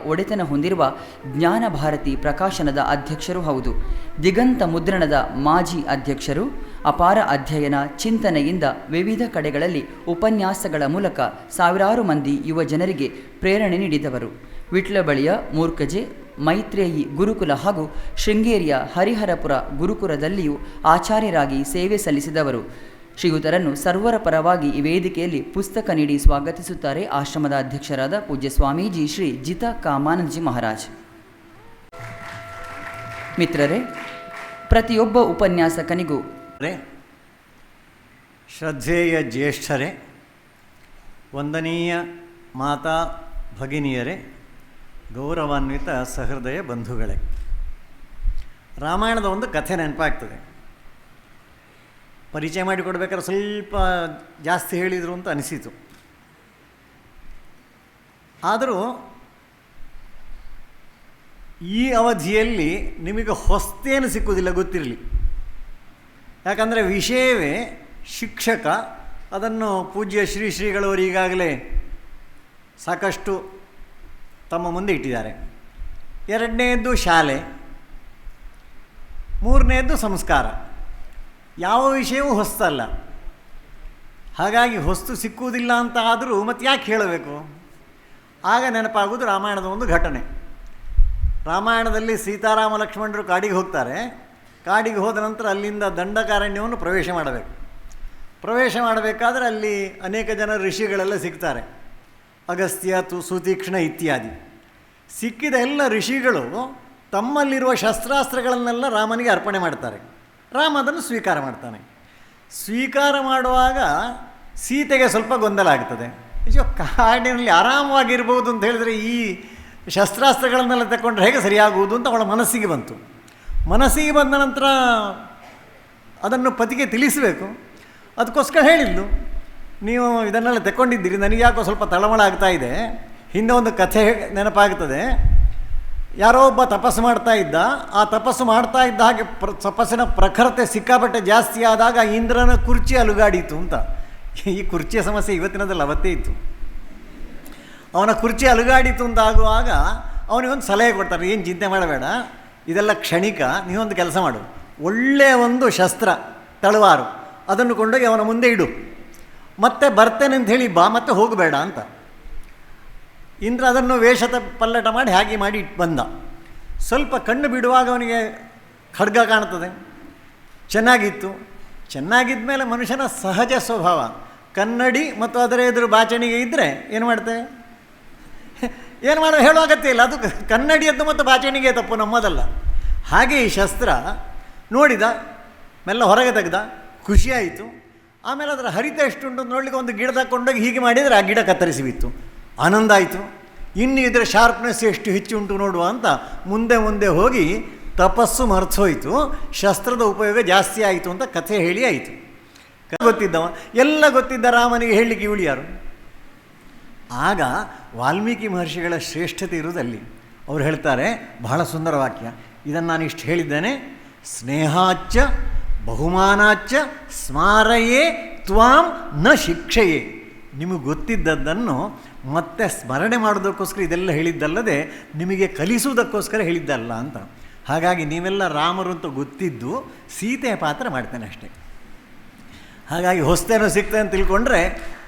ಒಡೆತನ ಹೊಂದಿರುವ ಜ್ಞಾನ ಭಾರತಿ ಪ್ರಕಾಶನದ ಅಧ್ಯಕ್ಷರೂ ಹೌದು. ದಿಗಂತ ಮುದ್ರಣದ ಮಾಜಿ ಅಧ್ಯಕ್ಷರು. ಅಪಾರ ಅಧ್ಯಯನ ಚಿಂತನೆಯಿಂದ ವಿವಿಧ ಕಡೆಗಳಲ್ಲಿ ಉಪನ್ಯಾಸಗಳ ಮೂಲಕ ಸಾವಿರಾರು ಮಂದಿ ಯುವ ಜನರಿಗೆ ಪ್ರೇರಣೆ ನೀಡಿದವರು. ವಿಟ್ಲಬಳಿಯ ಮೂರ್ಕಜೆ, ಮೈತ್ರೇಯಿ ಗುರುಕುಲ ಹಾಗೂ ಶೃಂಗೇರಿಯ ಹರಿಹರಪುರ ಗುರುಕುಲದಲ್ಲಿಯೂ ಆಚಾರ್ಯರಾಗಿ ಸೇವೆ ಸಲ್ಲಿಸಿದವರು. ಶ್ರೀಯುತರನ್ನು ಸರ್ವರ ಪರವಾಗಿ ಈ ವೇದಿಕೆಯಲ್ಲಿ ಪುಸ್ತಕ ನೀಡಿ ಸ್ವಾಗತಿಸುತ್ತಾರೆ ಆಶ್ರಮದ ಅಧ್ಯಕ್ಷರಾದ ಪೂಜ್ಯ ಸ್ವಾಮೀಜಿ ಶ್ರೀ ಜಿತಾ ಕಾಮಾನಂದಜಿ ಮಹಾರಾಜ್. ಮಿತ್ರರೇ, ಪ್ರತಿಯೊಬ್ಬ ಉಪನ್ಯಾಸಕನಿಗೂ ಶ್ರದ್ಧೇಯ ಜ್ಯೇಷ್ಠರೇ, ವಂದನೀಯ ಮಾತಾ ಭಗಿನಿಯರೇ, ಗೌರವಾನ್ವಿತ ಸಹೃದಯ ಬಂಧುಗಳೇ, ರಾಮಾಯಣದ ಒಂದು ಕಥೆ ನೆನಪಾಗ್ತದೆ. ಪರಿಚಯ ಮಾಡಿಕೊಡ್ಬೇಕಾದ್ರೆ ಸ್ವಲ್ಪ ಜಾಸ್ತಿ ಹೇಳಿದರು ಅಂತ ಅನಿಸಿತು. ಆದರೂ ಈ ಅವಧಿಯಲ್ಲಿ ನಿಮಗೆ ಹೊಸ್ತೇನು ಸಿಕ್ಕುವುದಿಲ್ಲ, ಗೊತ್ತಿರಲಿ. ಯಾಕಂದರೆ ವಿಷಯವೇ ಶಿಕ್ಷಕ. ಅದನ್ನು ಪೂಜ್ಯ ಶ್ರೀ ಶ್ರೀಗಳವರು ಈಗಾಗಲೇ ಸಾಕಷ್ಟು ತಮ್ಮ ಮುಂದೆ ಇಟ್ಟಿದ್ದಾರೆ. ಎರಡನೆಯದ್ದು ಶಾಲೆ, ಮೂರನೆಯದ್ದು ಸಂಸ್ಕಾರ. ಯಾವ ವಿಷಯವೂ ಹೊಸ್ತಲ್ಲ. ಹಾಗಾಗಿ ಹೊಸ್ತು ಸಿಕ್ಕುವುದಿಲ್ಲ ಅಂತ ಆದರೂ ಮತ್ತೆ ಯಾಕೆ ಹೇಳಬೇಕು? ಆಗ ನೆನಪಾಗೋದು ರಾಮಾಯಣದ ಒಂದು ಘಟನೆ. ರಾಮಾಯಣದಲ್ಲಿ ಸೀತಾರಾಮ ಲಕ್ಷ್ಮಣರು ಕಾಡಿಗೆ ಹೋಗ್ತಾರೆ. ಕಾಡಿಗೆ ಹೋದ ನಂತರ ಅಲ್ಲಿಂದ ದಂಡಕಾರಣ್ಯವನ್ನು ಪ್ರವೇಶ ಮಾಡಬೇಕು. ಪ್ರವೇಶ ಮಾಡಬೇಕಾದ್ರೆ ಅಲ್ಲಿ ಅನೇಕ ಜನ ಋಷಿಗಳೆಲ್ಲ ಸಿಗ್ತಾರೆ. ಅಗಸ್ತ್ಯ, ಸುತೀಕ್ಷ್ಣ ಇತ್ಯಾದಿ. ಸಿಕ್ಕಿದ ಎಲ್ಲ ಋಷಿಗಳು ತಮ್ಮಲ್ಲಿರುವ ಶಸ್ತ್ರಾಸ್ತ್ರಗಳನ್ನೆಲ್ಲ ರಾಮನಿಗೆ ಅರ್ಪಣೆ ಮಾಡ್ತಾರೆ. ರಾಮ ಅದನ್ನು ಸ್ವೀಕಾರ ಮಾಡ್ತಾನೆ. ಸ್ವೀಕಾರ ಮಾಡುವಾಗ ಸೀತೆಗೆ ಸ್ವಲ್ಪ ಗೊಂದಲ ಆಗ್ತದೆ. ಅಯ್ಯೋ, ಕಾಡಿನಲ್ಲಿ ಆರಾಮವಾಗಿರ್ಬೋದು ಅಂತ ಹೇಳಿದರೆ ಈ ಶಸ್ತ್ರಾಸ್ತ್ರಗಳನ್ನೆಲ್ಲ ತಗೊಂಡ್ರೆ ಹೇಗೆ ಸರಿಯಾಗುವುದು ಅಂತ ಅವಳ ಮನಸ್ಸಿಗೆ ಬಂತು. ಮನಸ್ಸಿಗೆ ಬಂದ ನಂತರ ಅದನ್ನು ಪತಿಗೆ ತಿಳಿಸಬೇಕು. ಅದಕ್ಕೋಸ್ಕರ ಹೇಳಿದ್ಲು, ನೀವು ಇದನ್ನೆಲ್ಲ ತಗೊಂಡಿದ್ದೀರಿ, ನನಗೆ ಯಾಕೋ ಸ್ವಲ್ಪ ತಳಮಳ ಆಗ್ತಾ ಇದೆ. ಹಿಂದೆ ಒಂದು ಕಥೆ ನೆನಪಾಗ್ತದೆ. ಯಾರೋ ಒಬ್ಬ ತಪಸ್ಸು ಮಾಡ್ತಾ ಇದ್ದ. ಆ ತಪಸ್ಸು ಮಾಡ್ತಾ ಇದ್ದ ಹಾಗೆ ತಪಸ್ಸಿನ ಪ್ರಖರತೆ ಸಿಕ್ಕಾಪಟ್ಟೆ ಜಾಸ್ತಿ ಆದಾಗ ಇಂದ್ರನ ಕುರ್ಚಿ ಅಲುಗಾಡಿತು ಅಂತ. ಈ ಕುರ್ಚಿಯ ಸಮಸ್ಯೆ ಇವತ್ತಿನದಲ್ಲಿ ಅವತ್ತೇ ಇತ್ತು. ಅವನ ಕುರ್ಚಿ ಅಲುಗಾಡಿತು ಅಂತ ಆಗುವಾಗ ಅವನಿಗೊಂದು ಸಲಹೆ ಕೊಡ್ತಾರೆ, ಏನು ಚಿಂತೆ ಮಾಡಬೇಡ, ಇದೆಲ್ಲ ಕ್ಷಣಿಕ, ನೀವೊಂದು ಕೆಲಸ ಮಾಡು, ಒಳ್ಳೆಯ ಒಂದು ಶಸ್ತ್ರ ತಳವಾರು ಅದನ್ನು ಕೊಂಡೋಗಿ ಅವನ ಮುಂದೆ ಇಡು, ಮತ್ತೆ ಬರ್ತೇನೆ ಅಂತ ಹೇಳಿ ಬಾ, ಮತ್ತೆ ಹೋಗಬೇಡ ಅಂತ. ಇಂದ್ರ ಅದನ್ನು ವೇಷದ ಪಲ್ಲಟ ಮಾಡಿ ಹಾಗೆ ಮಾಡಿ ಇಟ್ಟು ಬಂದ. ಸ್ವಲ್ಪ ಕಣ್ಣು ಬಿಡುವಾಗ ಅವನಿಗೆ ಖಡ್ಗ ಕಾಣ್ತದೆ. ಚೆನ್ನಾಗಿತ್ತು. ಚೆನ್ನಾಗಿದ್ದ ಮೇಲೆ ಮನುಷ್ಯನ ಸಹಜ ಸ್ವಭಾವ ಕನ್ನಡಿ ಮತ್ತು ಅದರ ಎದುರು ಬಾಚಣಿಗೆ ಇದ್ದರೆ ಏನು ಮಾಡ್ತೇವೆ? ಏನು ಮಾಡೋ ಹೇಳೋ ಅಗತ್ಯ ಇಲ್ಲ. ಅದು ಕನ್ನಡಿಯದ್ದು ಮತ್ತು ಬಾಚಣಿಗೆ ತಪ್ಪು, ನಮ್ಮದಲ್ಲ. ಹಾಗೆ ಈ ಶಸ್ತ್ರ ನೋಡಿದ, ಮೆಲ್ಲ ಹೊರಗೆ ತೆಗೆದ, ಖುಷಿಯಾಯಿತು. ಆಮೇಲೆ ಅದರ ಹರಿತ ಎಷ್ಟುಂಟು ನೋಡಲಿಕ್ಕೆ ಒಂದು ಗಿಡ ತಗೊಂಡೋಗಿ ಹೀಗೆ ಮಾಡಿದರೆ ಆ ಗಿಡ ಕತ್ತರಿಸಿ ಬಿತ್ತು. ಆನಂದ ಆಯಿತು. ಇನ್ನು ಇದರ ಶಾರ್ಪ್ನೆಸ್ ಎಷ್ಟು ಹೆಚ್ಚು ಉಂಟು ನೋಡುವ ಅಂತ ಮುಂದೆ ಮುಂದೆ ಹೋಗಿ ತಪಸ್ಸು ಮರೆತೋಯ್ತು. ಶಸ್ತ್ರದ ಉಪಯೋಗ ಜಾಸ್ತಿ ಆಯಿತು ಅಂತ ಕಥೆ ಹೇಳಿ ಆಯಿತು. ಗೊತ್ತಿದ್ದವ ಎಲ್ಲ ಗೊತ್ತಿದ್ದ ರಾಮನಿಗೆ ಹೇಳಲಿಕ್ಕೆ ಇವಳು ಯಾರು? ಆಗ ವಾಲ್ಮೀಕಿ ಮಹರ್ಷಿಗಳ ಶ್ರೇಷ್ಠತೆ ಇರುವುದಲ್ಲಿ ಅವ್ರು ಹೇಳ್ತಾರೆ, ಬಹಳ ಸುಂದರ ವಾಕ್ಯ. ಇದನ್ನು ನಾನು ಇಷ್ಟು ಹೇಳಿದ್ದೇನೆ. ಸ್ನೇಹಾಚ್ಚ ಬಹುಮಾನಾಚ್ಚ ಸ್ಮಾರಯೇ ತ್ವಾಂ ನ ಶಿಕ್ಷೆಯೇ. ನಿಮಗೆ ಗೊತ್ತಿದ್ದದ್ದನ್ನು ಮತ್ತೆ ಸ್ಮರಣೆ ಮಾಡೋದಕ್ಕೋಸ್ಕರ ಇದೆಲ್ಲ ಹೇಳಿದ್ದಲ್ಲದೆ ನಿಮಗೆ ಕಲಿಸುವುದಕ್ಕೋಸ್ಕರ ಹೇಳಿದ್ದಲ್ಲ ಅಂತ. ಹಾಗಾಗಿ ನೀವೆಲ್ಲ ರಾಮರು ಅಂತ ಗೊತ್ತಿದ್ದು ಸೀತೆಯ ಪಾತ್ರ ಮಾಡ್ತೇನೆ ಅಷ್ಟೇ. ಹಾಗಾಗಿ ಹೊಸ್ತೇನೋ ಸಿಗ್ತದೆ ಅಂತ ತಿಳ್ಕೊಂಡ್ರೆ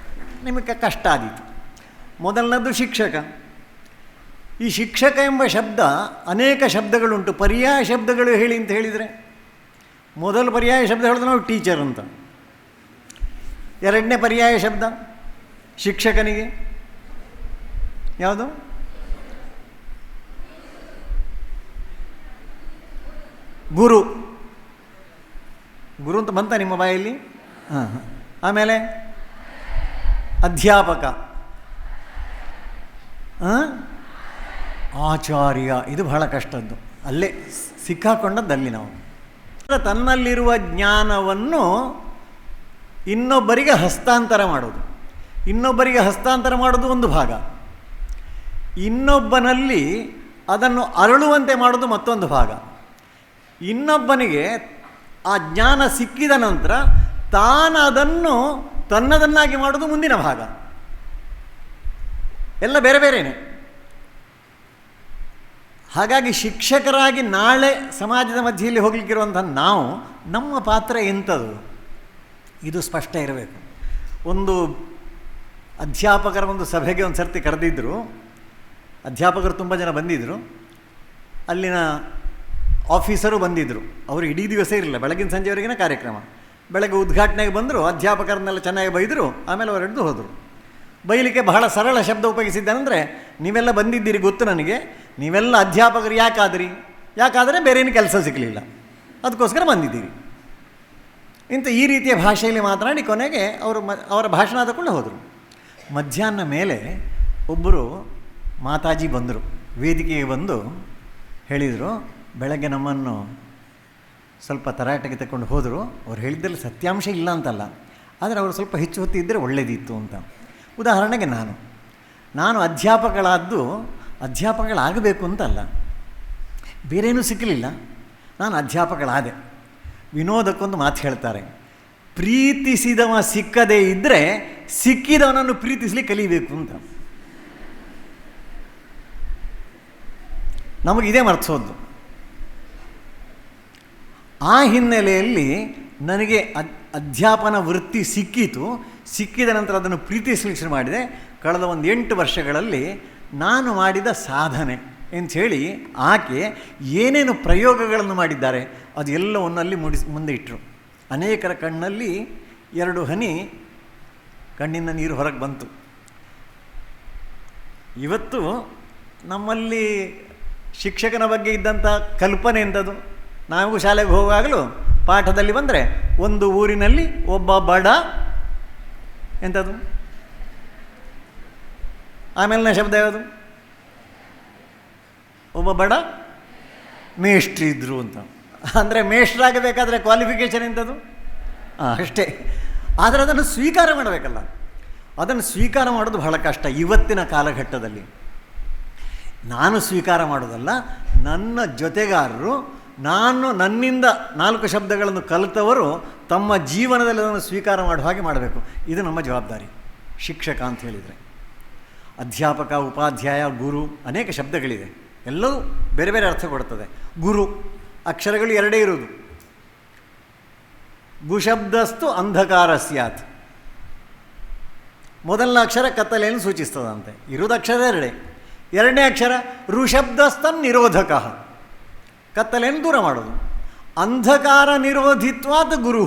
ನಿಮಗೆ ಕಷ್ಟ ಆದೀತು. ಮೊದಲನೇದು ಶಿಕ್ಷಕ. ಈ ಶಿಕ್ಷಕ ಎಂಬ ಶಬ್ದ ಅನೇಕ ಶಬ್ದಗಳುಂಟು. ಪರ್ಯಾಯ ಶಬ್ದಗಳು ಹೇಳಿ ಅಂತ ಹೇಳಿದರೆ, ಮೊದಲು ಪರ್ಯಾಯ ಶಬ್ದ ಹೇಳಿದ್ರೆ ನಾವು ಟೀಚರ್ ಅಂತ. ಎರಡನೇ ಪರ್ಯಾಯ ಶಬ್ದ ಶಿಕ್ಷಕನಿಗೆ ಯಾವುದು? ಗುರು. ಗುರು ಅಂತ ಬಂತ ನಿಮ್ಮ ಬಾಯಲ್ಲಿ? ಹಾಂ. ಆಮೇಲೆ ಅಧ್ಯಾಪಕ, ಆಚಾರ್ಯ. ಇದು ಬಹಳ ಕಷ್ಟದ್ದು. ಅಲ್ಲೇ ಸಿಕ್ಕಾಕೊಂಡದ್ದಲ್ಲಿ ನಾವು ತನ್ನಲ್ಲಿರುವ ಜ್ಞಾನವನ್ನು ಇನ್ನೊಬ್ಬರಿಗೆ ಹಸ್ತಾಂತರ ಮಾಡೋದು. ಇನ್ನೊಬ್ಬರಿಗೆ ಹಸ್ತಾಂತರ ಮಾಡೋದು ಒಂದು ಭಾಗ. ಇನ್ನೊಬ್ಬನಲ್ಲಿ ಅದನ್ನು ಅರಳುವಂತೆ ಮಾಡೋದು ಮತ್ತೊಂದು ಭಾಗ. ಇನ್ನೊಬ್ಬನಿಗೆ ಆ ಜ್ಞಾನ ಸಿಕ್ಕಿದ ನಂತರ ತಾನು ಅದನ್ನು ತನ್ನದನ್ನಾಗಿ ಮಾಡೋದು ಮುಂದಿನ ಭಾಗ. ಎಲ್ಲ ಬೇರೆ ಬೇರೆಯೇ. ಹಾಗಾಗಿ ಶಿಕ್ಷಕರಾಗಿ ನಾಳೆ ಸಮಾಜದ ಮಧ್ಯೆಯಲ್ಲಿ ಹೋಗಲಿಕ್ಕಿರುವಂಥ ನಾವು, ನಮ್ಮ ಪಾತ್ರ ಎಂಥದ್ದು ಇದು ಸ್ಪಷ್ಟ ಇರಬೇಕು. ಒಂದು ಅಧ್ಯಾಪಕರ ಒಂದು ಸಭೆಗೆ ಒಂದು ಸರ್ತಿ ಕರೆದಿದ್ದರು. ಅಧ್ಯಾಪಕರು ತುಂಬ ಜನ ಬಂದಿದ್ದರು. ಅಲ್ಲಿನ ಆಫೀಸರು ಬಂದಿದ್ದರು. ಅವರು ಇಡೀ ದಿವಸ ಇರಲಿಲ್ಲ, ಬೆಳಗಿನ ಸಂಜೆವರೆಗಿನ ಕಾರ್ಯಕ್ರಮ. ಬೆಳಗ್ಗೆ ಉದ್ಘಾಟನೆಗೆ ಬಂದರು, ಅಧ್ಯಾಪಕರನ್ನೆಲ್ಲ ಚೆನ್ನಾಗಿ ಬೈದರು, ಆಮೇಲೆ ಅವರು ಹಿಡಿದು ಹೋದರು. ಬೈಲಿಕ್ಕೆ ಬಹಳ ಸರಳ ಶಬ್ದ ಉಪಯೋಗಿಸಿದ್ದಾನೆಂದರೆ, ನೀವೆಲ್ಲ ಬಂದಿದ್ದೀರಿ ಗೊತ್ತು ನನಗೆ, ನೀವೆಲ್ಲ ಅಧ್ಯಾಪಕರು ಯಾಕಾದರೆ ಬೇರೇನು ಕೆಲಸ ಸಿಗಲಿಲ್ಲ, ಅದಕ್ಕೋಸ್ಕರ ಬಂದಿದ್ದೀರಿ ಇಂಥ ಈ ರೀತಿಯ ಭಾಷೆಯಲ್ಲಿ ಮಾತನಾಡಿ ಕೊನೆಗೆ ಅವರ ಭಾಷಣ ತಗೊಂಡು ಹೋದರು. ಮಧ್ಯಾಹ್ನ ಮೇಲೆ ಒಬ್ಬರು ಮಾತಾಜಿ ಬಂದರು, ವೇದಿಕೆಗೆ ಬಂದು ಹೇಳಿದರು, ಬೆಳಗ್ಗೆ ನಮ್ಮನ್ನು ಸ್ವಲ್ಪ ತರಾಟೆಗೆ ತಗೊಂಡು ಹೋದರು. ಅವ್ರು ಹೇಳಿದ್ದಲ್ಲಿ ಸತ್ಯಾಂಶ ಇಲ್ಲ ಅಂತಲ್ಲ, ಆದರೆ ಅವರು ಸ್ವಲ್ಪ ಹೆಚ್ಚು ಹೊತ್ತಿದ್ದರೆ ಒಳ್ಳೆಯದಿತ್ತು ಅಂತ. ಉದಾಹರಣೆಗೆ ನಾನು ಅಧ್ಯಾಪಕಳಾಗಬೇಕು ಅಂತಲ್ಲ, ಬೇರೇನೂ ಸಿಕ್ಕಲಿಲ್ಲ, ನಾನು ಅಧ್ಯಾಪಕಳಾದೆ. ವಿನೋದಕ್ಕೊಂದು ಮಾತು ಹೇಳ್ತಾರೆ, ಪ್ರೀತಿಸಿದವ ಸಿಕ್ಕದೇ ಇದ್ದರೆ ಸಿಕ್ಕಿದವನನ್ನು ಪ್ರೀತಿಸಲಿಕ್ಕೆ ಕಲಿಬೇಕು ಅಂತ. ನಮಗಿದೇ ಮರ್ಸೋದು. ಆ ಹಿನ್ನೆಲೆಯಲ್ಲಿ ನನಗೆ ಅಧ್ಯಾಪನ ವೃತ್ತಿ ಸಿಕ್ಕಿದ ನಂತರ ಅದನ್ನು ಪ್ರೀತಿಸಲಿಕ್ಕೆ ಶುರು ಮಾಡಿದೆ. ಕಳೆದ ಒಂದು 8 ವರ್ಷಗಳಲ್ಲಿ ನಾನು ಮಾಡಿದ ಸಾಧನೆ ಅಂಥೇಳಿ ಆಕೆ ಏನೇನು ಪ್ರಯೋಗಗಳನ್ನು ಮಾಡಿದ್ದಾರೆ ಅದು ಎಲ್ಲವನ್ನಲ್ಲಿ ಮುಂದೆ ಇಟ್ಟರು. ಅನೇಕರ ಕಣ್ಣಲ್ಲಿ 2 ಹನಿ ಕಣ್ಣಿನ ನೀರು ಹೊರಗೆ ಬಂತು. ಇವತ್ತು ನಮ್ಮಲ್ಲಿ ಶಿಕ್ಷಕನ ಬಗ್ಗೆ ಇದ್ದಂಥ ಕಲ್ಪನೆ ಎಂಥದ್ದು, ನಾವು ಶಾಲೆಗೆ ಹೋಗುವಾಗಲೂ ಪಾಠದಲ್ಲಿ ಬಂದರೆ ಒಂದು ಊರಿನಲ್ಲಿ ಒಬ್ಬ ಬಡ ಎಂಥದ್ದು, ಆಮೇಲಿನ ಶಬ್ದ ಯಾವುದು, ಒಬ್ಬ ಬಡ ಮೇಷ್ಟ್ರು ಇದ್ದರು ಅಂತ. ಅಂದರೆ ಮೇಷ್ಟ್ರಾಗಬೇಕಾದ್ರೆ ಕ್ವಾಲಿಫಿಕೇಷನ್ ಎಂಥದ್ದು ಅಷ್ಟೇ. ಆದರೆ ಅದನ್ನು ಸ್ವೀಕಾರ ಮಾಡಬೇಕಲ್ಲ, ಅದನ್ನು ಸ್ವೀಕಾರ ಮಾಡೋದು ಬಹಳ ಕಷ್ಟ ಇವತ್ತಿನ ಕಾಲಘಟ್ಟದಲ್ಲಿ. ನಾನು ಸ್ವೀಕಾರ ಮಾಡೋದಲ್ಲ, ನನ್ನ ಜೊತೆಗಾರರು, ನನ್ನಿಂದ 4 ಶಬ್ದಗಳನ್ನು ಕಲಿತವರು ತಮ್ಮ ಜೀವನದಲ್ಲಿ ಅದನ್ನು ಸ್ವೀಕಾರ ಮಾಡುವ ಹಾಗೆ ಮಾಡಬೇಕು. ಇದು ನಮ್ಮ ಜವಾಬ್ದಾರಿ ಶಿಕ್ಷಕ ಅಂತ ಹೇಳಿದರೆ. ಅಧ್ಯಾಪಕ, ಉಪಾಧ್ಯಾಯ, ಗುರು ಅನೇಕ ಶಬ್ದಗಳಿದೆ, ಎಲ್ಲವೂ ಬೇರೆ ಬೇರೆ ಅರ್ಥ ಕೊಡ್ತದೆ. ಗುರು ಅಕ್ಷರಗಳು 2 ಇರುವುದು. ಗುಶಬ್ದಸ್ತು ಅಂಧಕಾರ ಸ್ಯಾತ್, ಮೊದಲನೇ ಅಕ್ಷರ ಕತ್ತಲೆಯನ್ನು ಸೂಚಿಸ್ತದಂತೆ, ಇರುವುದು ಅಕ್ಷರ 2. 2ನೇ ಅಕ್ಷರ ಋಷಬ್ದಸ್ತನ್ ನಿರೋಧಕ, ಕತ್ತಲೆಯನ್ನು ದೂರ ಮಾಡೋದು. ಅಂಧಕಾರ ನಿರೋಧಿತ್ವಾದ ಗುರು.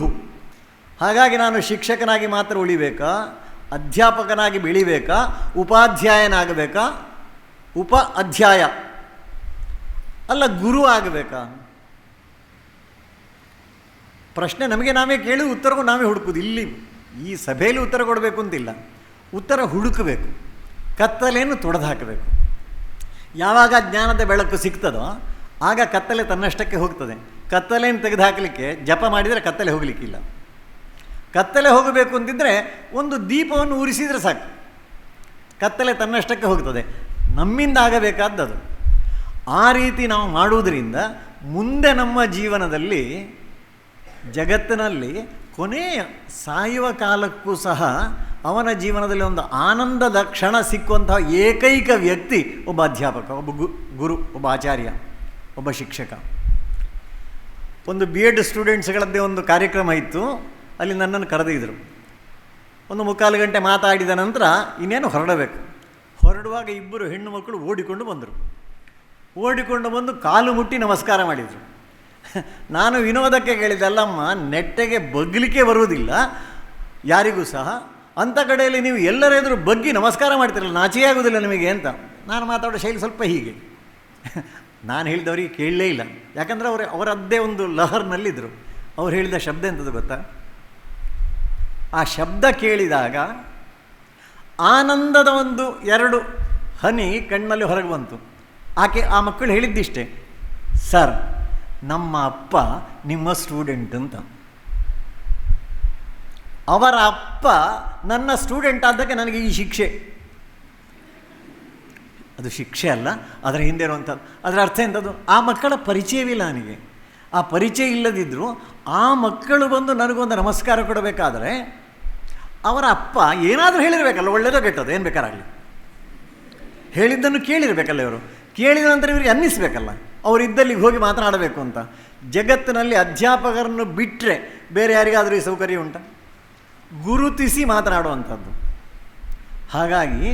ಹಾಗಾಗಿ ನಾನು ಶಿಕ್ಷಕನಾಗಿ ಮಾತ್ರ ಉಳಿಬೇಕಾ, ಅಧ್ಯಾಪಕನಾಗಿ ಬೆಳಿಬೇಕಾ, ಉಪಾಧ್ಯಾಯನಾಗಬೇಕಾ, ಅಧ್ಯಾಯ ಅಲ್ಲ ಗುರು ಆಗಬೇಕಾ? ಪ್ರಶ್ನೆ ನಮಗೆ ನಾವೇ ಕೇಳಿ ಉತ್ತರಗೂ ನಾವೇ ಹುಡುಕುದು. ಇಲ್ಲಿ ಈ ಸಭೆಯಲ್ಲಿ ಉತ್ತರ ಕೊಡಬೇಕು ಅಂತಿಲ್ಲ, ಉತ್ತರ ಹುಡುಕಬೇಕು, ಕತ್ತಲೆಯನ್ನು ತೊಡೆದು ಹಾಕಬೇಕು. ಯಾವಾಗ ಜ್ಞಾನದ ಬೆಳಕು ಸಿಗ್ತದೋ ಆಗ ಕತ್ತಲೆ ತನ್ನಷ್ಟಕ್ಕೆ ಹೋಗ್ತದೆ. ಕತ್ತಲೆಯನ್ನು ತೆಗೆದು ಹಾಕಲಿಕ್ಕೆ ಜಪ ಮಾಡಿದರೆ ಕತ್ತಲೆ ಹೋಗಲಿಕ್ಕಿಲ್ಲ. ಕತ್ತಲೆ ಹೋಗಬೇಕು ಅಂತಿದ್ದರೆ ಒಂದು ದೀಪವನ್ನು ಉರಿಸಿದರೆ ಸಾಕು, ಕತ್ತಲೆ ತನ್ನಷ್ಟಕ್ಕೆ ಹೋಗ್ತದೆ. ನಮ್ಮಿಂದ ಆಗಬೇಕಾದದ್ದು ಆ ರೀತಿ ನಾವು ಮಾಡುವುದರಿಂದ ಮುಂದೆ ನಮ್ಮ ಜೀವನದಲ್ಲಿ ಜಗತ್ತಿನಲ್ಲಿ ಕೊನೆಯ ಸಾಯುವ ಕಾಲಕ್ಕೂ ಸಹ ಅವನ ಜೀವನದಲ್ಲಿ ಒಂದು ಆನಂದದ ಕ್ಷಣ ಸಿಕ್ಕುವಂತಹ ಏಕೈಕ ವ್ಯಕ್ತಿ ಒಬ್ಬ ಅಧ್ಯಾಪಕ, ಒಬ್ಬ ಗುರು, ಒಬ್ಬ ಆಚಾರ್ಯ, ಒಬ್ಬ ಶಿಕ್ಷಕ. ಒಂದು B.Ed ಸ್ಟೂಡೆಂಟ್ಸ್ಗಳದ್ದೇ ಒಂದು ಕಾರ್ಯಕ್ರಮ ಇತ್ತು, ಅಲ್ಲಿ ನನ್ನನ್ನು ಕರೆದಿದ್ದರು. ಒಂದು 3/4 ಗಂಟೆ ಮಾತಾಡಿದ ನಂತರ ಇನ್ನೇನು ಹೊರಡಬೇಕು. ಹೊರಡುವಾಗ 2 ಹೆಣ್ಣು ಮಕ್ಕಳು ಓಡಿಕೊಂಡು ಬಂದರು. ಓಡಿಕೊಂಡು ಬಂದು ಕಾಲು ಮುಟ್ಟಿ ನಮಸ್ಕಾರ ಮಾಡಿದರು. ನಾನು ವಿನೋದಕ್ಕೆ ಕೇಳಿದೆ, ಅಲ್ಲಮ್ಮ ನೆಟ್ಟಗೆ ಬಗ್ಲಿಕ್ಕೆ ಬರುವುದಿಲ್ಲ ಯಾರಿಗೂ ಸಹ, ಅಂಥ ಕಡೆಯಲ್ಲಿ ನೀವು ಎಲ್ಲರೆದುರು ಬಗ್ಗಿ ನಮಸ್ಕಾರ ಮಾಡ್ತಿರಲ್ಲ, ನಾಚಿಕೆ ಆಗೋದಿಲ್ಲ ನಿಮಗೆ ಅಂತ. ನಾನು ಮಾತಾಡೋ ಶೈಲಿ ಸ್ವಲ್ಪ ಹೀಗೆ. ನಾನು ಹೇಳಿದವರಿಗೆ ಕೇಳಲೇ ಇಲ್ಲ, ಯಾಕಂದರೆ ಅವರದ್ದೇ ಒಂದು ಲಹರ್ನಲ್ಲಿದ್ದರು. ಅವ್ರು ಹೇಳಿದ ಶಬ್ದ ಎಂಥದ್ದು ಗೊತ್ತಾ? ಆ ಶಬ್ದ ಕೇಳಿದಾಗ ಆನಂದದ ಒಂದು 2 ಹನಿ ಕಣ್ಣಲ್ಲಿ ಹೊರಗೆ ಬಂತು. ಆ ಮಕ್ಕಳು ಹೇಳಿದ್ದಿಷ್ಟೇ, ಸರ್ ನಮ್ಮ ಅಪ್ಪ ನಿಮ್ಮ ಸ್ಟೂಡೆಂಟ್ ಅಂತ. ಅವರ ಅಪ್ಪ ನನ್ನ ಸ್ಟೂಡೆಂಟ್ ಆದ್ದಕ್ಕೆ ನನಗೆ ಈ ಶಿಕ್ಷೆ. ಅದು ಶಿಕ್ಷೆ ಅಲ್ಲ, ಅದರ ಹಿಂದೆ ಇರುವಂಥದ್ದು. ಅದರ ಅರ್ಥ ಎಂಥದ್ದು? ಆ ಮಕ್ಕಳ ಪರಿಚಯವಿಲ್ಲ ನನಗೆ. ಆ ಪರಿಚಯ ಇಲ್ಲದಿದ್ದರೂ ಆ ಮಕ್ಕಳು ಬಂದು ನನಗೊಂದು ನಮಸ್ಕಾರ ಕೊಡಬೇಕಾದರೆ ಅವರ ಅಪ್ಪ ಏನಾದರೂ ಹೇಳಿರಬೇಕಲ್ಲ, ಒಳ್ಳೆಯದೋ ಕೆಟ್ಟದ್ದು, ಏನು ಬೇಕಾರಾಗಲಿ, ಹೇಳಿದ್ದನ್ನು ಕೇಳಿರಬೇಕಲ್ಲ. ಇವರು ಕೇಳಿದ ನಂತರ ಇವರಿಗೆ ಅನ್ನಿಸ್ಬೇಕಲ್ಲ ಅವರಿದ್ದಲ್ಲಿಗೆ ಹೋಗಿ ಮಾತನಾಡಬೇಕು ಅಂತ. ಜಗತ್ತಿನಲ್ಲಿ ಅಧ್ಯಾಪಕರನ್ನು ಬಿಟ್ಟರೆ ಬೇರೆ ಯಾರಿಗಾದರೂ ಈ ಸೌಕರ್ಯ ಉಂಟ? ಗುರುತಿಸಿ ಮಾತನಾಡುವಂಥದ್ದು. ಹಾಗಾಗಿ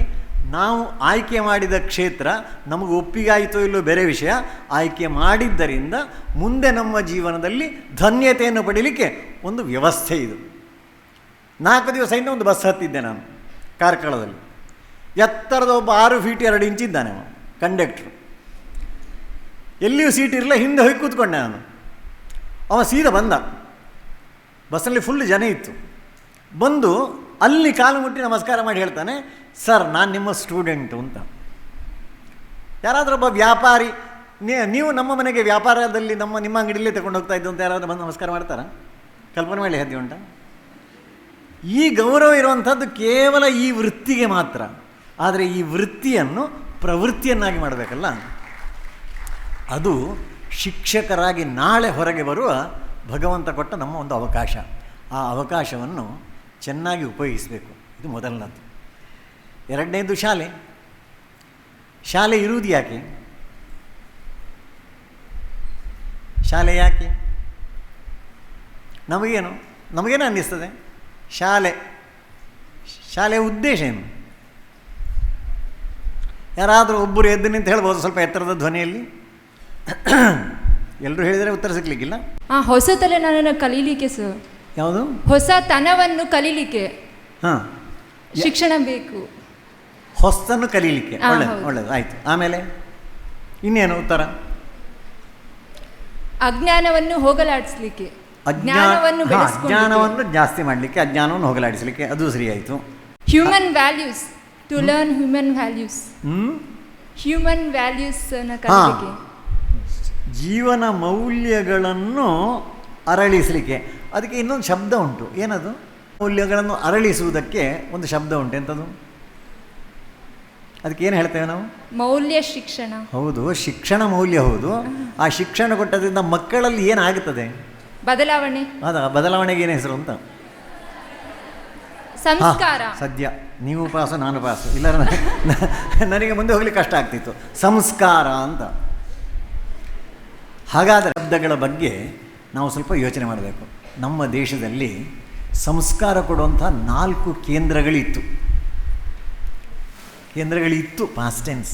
ನಾವು ಆಯ್ಕೆ ಮಾಡಿದ ಕ್ಷೇತ್ರ ನಮಗೆ ಒಪ್ಪಿಗಾಯಿತೋ ಇಲ್ಲೋ ಬೇರೆ ವಿಷಯ, ಆಯ್ಕೆ ಮಾಡಿದ್ದರಿಂದ ಮುಂದೆ ನಮ್ಮ ಜೀವನದಲ್ಲಿ ಧನ್ಯತೆಯನ್ನು ಪಡೀಲಿಕ್ಕೆ ಒಂದು ವ್ಯವಸ್ಥೆ ಇದು. 4 ದಿವಸದಿಂದ ಒಂದು ಬಸ್ ಹತ್ತಿದ್ದೆ ನಾನು ಕಾರ್ಕಳದಲ್ಲಿ. ಎತ್ತರದ ಒಬ್ಬ 6 ಫೀಟ್ 2 ಇಂಚ್ ಇದ್ದಾನೆ ಅವನು, ಕಂಡಕ್ಟ್ರು. ಎಲ್ಲಿಯೂ ಸೀಟ್ ಇರಲಿಲ್ಲ, ಹಿಂದೆ ಹೋಗಿ ಕೂತ್ಕೊಂಡೆ ನಾನು. ಅವ ಸೀದಾ ಬಂದ, ಬಸ್ಸಲ್ಲಿ ಫುಲ್ ಜನ ಇತ್ತು. ಬಂದು ಅಲ್ಲಿ ಕಾಲು ಮುಟ್ಟಿ ನಮಸ್ಕಾರ ಮಾಡಿ ಹೇಳ್ತಾನೆ, ಸರ್ ನಾನು ನಿಮ್ಮ ಸ್ಟೂಡೆಂಟು ಅಂತ. ಯಾರಾದರೂ ಒಬ್ಬ ವ್ಯಾಪಾರಿ, ನೀವು ನಮ್ಮ ಮನೆಗೆ ವ್ಯಾಪಾರದಲ್ಲಿ ನಿಮ್ಮ ಅಂಗಡಿಯಲ್ಲೇ ತಗೊಂಡು ಹೋಗ್ತಾ ಇದ್ದು ಅಂತ ಯಾರಾದರೂ ಬಂದು ನಮಸ್ಕಾರ ಮಾಡ್ತಾರಾ? ಕಲ್ಪನೆ ಮಾಡಿ ಸಾಧ್ಯ ಉಂಟಾ? ಈ ಗೌರವ ಇರುವಂಥದ್ದು ಕೇವಲ ಈ ವೃತ್ತಿಗೆ ಮಾತ್ರ. ಆದರೆ ಈ ವೃತ್ತಿಯನ್ನು ಪ್ರವೃತ್ತಿಯನ್ನಾಗಿ ಮಾಡಬೇಕಲ್ಲ, ಅದು ಶಿಕ್ಷಕರಾಗಿ ನಾಳೆ ಹೊರಗೆ ಬರುವ ಭಗವಂತ ಕೊಟ್ಟ ನಮ್ಮ ಒಂದು ಅವಕಾಶ. ಆ ಅವಕಾಶವನ್ನು ಚೆನ್ನಾಗಿ ಉಪಯೋಗಿಸಬೇಕು. ಇದು ಮೊದಲನೇದು. ಎರಡನೇದು ಶಾಲೆ. ಶಾಲೆ ಇರುವುದು ಯಾಕೆ? ಶಾಲೆ ಯಾಕೆ? ನಮಗೇನು ಅನ್ನಿಸ್ತದೆ? ಶಾಲೆಯ ಉದ್ದೇಶ ಏನು? ಯಾರಾದರೂ ಒಬ್ಬರು ಎದ್ದು ನಿಂತು ಹೇಳ್ಬೋದು ಸ್ವಲ್ಪ ಎತ್ತರದ ಧ್ವನಿಯಲ್ಲಿ? ಎಲ್ಲರೂ ಹೇಳಿದರೆ ಉತ್ತರ ಸಿಗ್ಲಿಕ್ಕಿಲ್ಲ. ಹೊಸತನವನ್ನು ಕಲೀಲಿಕ್ಕೆ ಸರ್. ಯಾವುದು? ಹೊಸತನವನ್ನು ಕಲೀಲಿಕ್ಕೆ ಹಾಂ, ಶಿಕ್ಷಣ ಬೇಕು. ಹೊಸತನ್ನು ಕಲೀಲಿಕ್ಕೆ ಒಳ್ಳೆಯದು ಆಯಿತು. ಆಮೇಲೆ ಇನ್ನೇನು ಉತ್ತರ? ಅಜ್ಞಾನವನ್ನು ಹೋಗಲಾಡಿಸ್ಲಿಕ್ಕೆ, ಅಜ್ಞಾನವನ್ನು ಜಾಸ್ತಿ ಮಾಡಲಿಕ್ಕೆ, ಅಜ್ಞಾನವನ್ನು ಹೋಗಲಾಡಿಸಲಿಕ್ಕೆ, ಅದು ಸರಿ ಆಯಿತು. Human values, to learn human values. Human values ಕಲಿಲಿಕ್ಕೆ, ಜೀವನ ಮೌಲ್ಯಗಳನ್ನು ಅರಳಿಸಲಿಕ್ಕೆ. ಅದಕ್ಕೆ ಇನ್ನೊಂದು ಶಬ್ದ ಉಂಟು. ಏನದು? ಮೌಲ್ಯಗಳನ್ನು ಅರಳಿಸುವುದಕ್ಕೆ ಒಂದು ಶಬ್ದ ಉಂಟು. ಎಂಥದ್ದು? ಅದಕ್ಕೆ ಏನು ಹೇಳ್ತೇವೆ ನಾವು? ಮೌಲ್ಯ ಶಿಕ್ಷಣ. ಹೌದು, ಶಿಕ್ಷಣ ಮೌಲ್ಯ. ಹೌದು. ಆ ಶಿಕ್ಷಣ ಕೊಟ್ಟದ್ರಿಂದ ಮಕ್ಕಳಲ್ಲಿ ಏನಾಗುತ್ತದೆ? ಬದಲಾವಣೆ. ಬದಲಾವಣೆಗೆ ಏನು ಹೆಸರು ಅಂತ? ಸಂಸ್ಕಾರ. ಸದ್ಯ ನೀವು ಪಾಸು ನಾನು ಪಾಸು, ಇಲ್ಲ ನನಗೆ ಮುಂದೆ ಹೋಗ್ಲಿಕ್ಕೆ ಕಷ್ಟ ಆಗ್ತಿತ್ತು. ಸಂಸ್ಕಾರ ಅಂತ. ಹಾಗಾದರೆ ಶಬ್ದಗಳ ಬಗ್ಗೆ ನಾವು ಸ್ವಲ್ಪ ಯೋಚನೆ ಮಾಡಬೇಕು. ನಮ್ಮ ದೇಶದಲ್ಲಿ ಸಂಸ್ಕಾರ ಕೊಡುವಂಥ 4 ಕೇಂದ್ರಗಳಿತ್ತು ಪಾಸ್ಟ್ ಟೆನ್ಸ್.